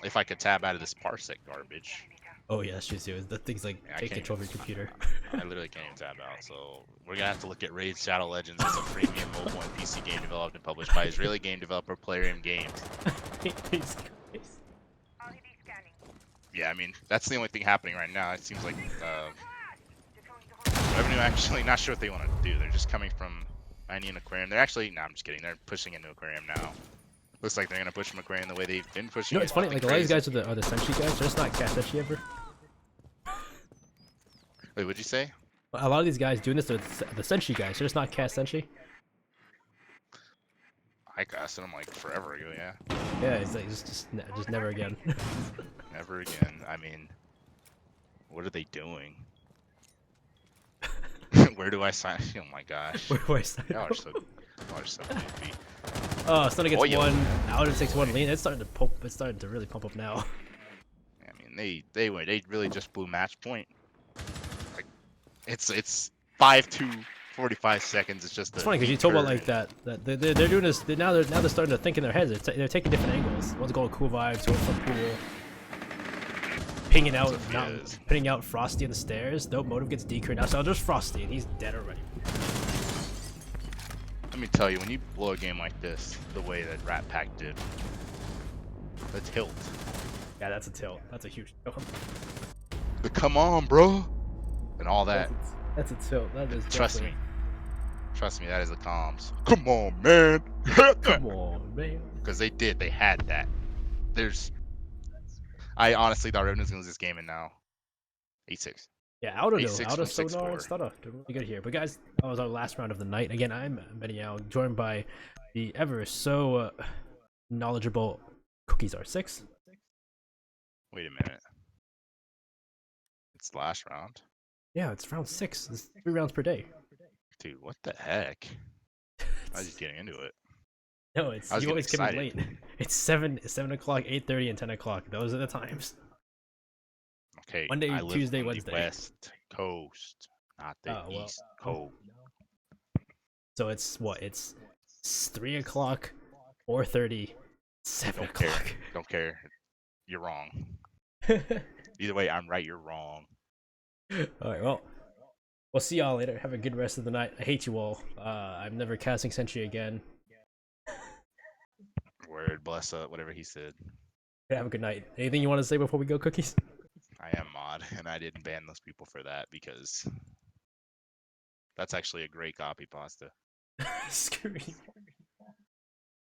if I could tab out of this parsec garbage. Oh yeah, that's true too. The thing's like Yeah, I take can't control of your computer. I literally can't even tab out, so we're gonna have to look at Raid Shadow Legends as a premium mobile and PC game developed and published by Israeli game developer Player Games. Yeah, I mean that's the only thing happening right now. It seems like Revenue actually not sure what they want to do. They're just coming from Indian Aquarium. They're actually I'm just kidding. They're pushing into Aquarium now. Looks like they're gonna push from Aquarium the way they've been pushing. You know, it's funny. Like a lot of these guys are the Senshi guys. They're just not cast Senshi ever. Wait, what'd you say? A lot of these guys doing this are the Senshi guys. They're just not cast Senshi. I casted them like forever ago. Yeah. Yeah, it's like just never again. Never again. I mean, what are they doing? Where do I sign? Oh my gosh. Where do I sign Y'all up? are so goofy. Oh, Stunner gets Oh, yeah. one. Outer takes one lean. It's starting to pump. It's starting to really pump up now. I mean, they really just blew match point. Like, it's 5-2, 45 seconds. It's just. It's funny because you told about like that they're doing this. Now they're starting to think in their heads. They're taking different angles. One's going cool vibes. One's from pool. Pinging out, pinning out Frosty on the stairs. Nope, Motive gets decurred now. So just Frosty, and he's dead already. Let me tell you, when you blow a game like this, the way that Rat Pack did, the tilt. Yeah, that's a tilt. That's a huge tilt. The come on, bro, and all that. That's a tilt. That is. Trust definitely... me. Trust me, that is the comms. Come on, man. Come on, man. Because they did. They had that. I honestly thought Revenue was going to lose this game, and now 8-6. Yeah, Outer though. 8-6 Outer, from Sonar, 6-4. and Stunner. Doing really good here. But guys, that was our last round of the night. Again, I'm Benny Yao, joined by the ever so knowledgeable Cookies R6. Wait a minute. It's the last round? Yeah, it's round 6. It's 3 rounds per day. Dude, what the heck? I was just getting into it. No, it's I was you always getting come in late. It's 7 o'clock, 8:30, and 10 o'clock. Those are the times. Okay, Monday, I live Tuesday, on Wednesday. The West Coast, not the Oh, well. East Coast. So it's what? It's 3 o'clock, 4:30, 7 Don't care. o'clock. Don't care. You're wrong. All Either way, I'm right. You're wrong. right, well, we'll see y'all later. Have a good rest of the night. I hate you all. I'm never casting Sentry again. Word, bless up, whatever he said. Have a good night. Anything you want to say before we go, Cookies? I am mod, and I didn't ban those people for that because that's actually a great copy pasta. Screw you.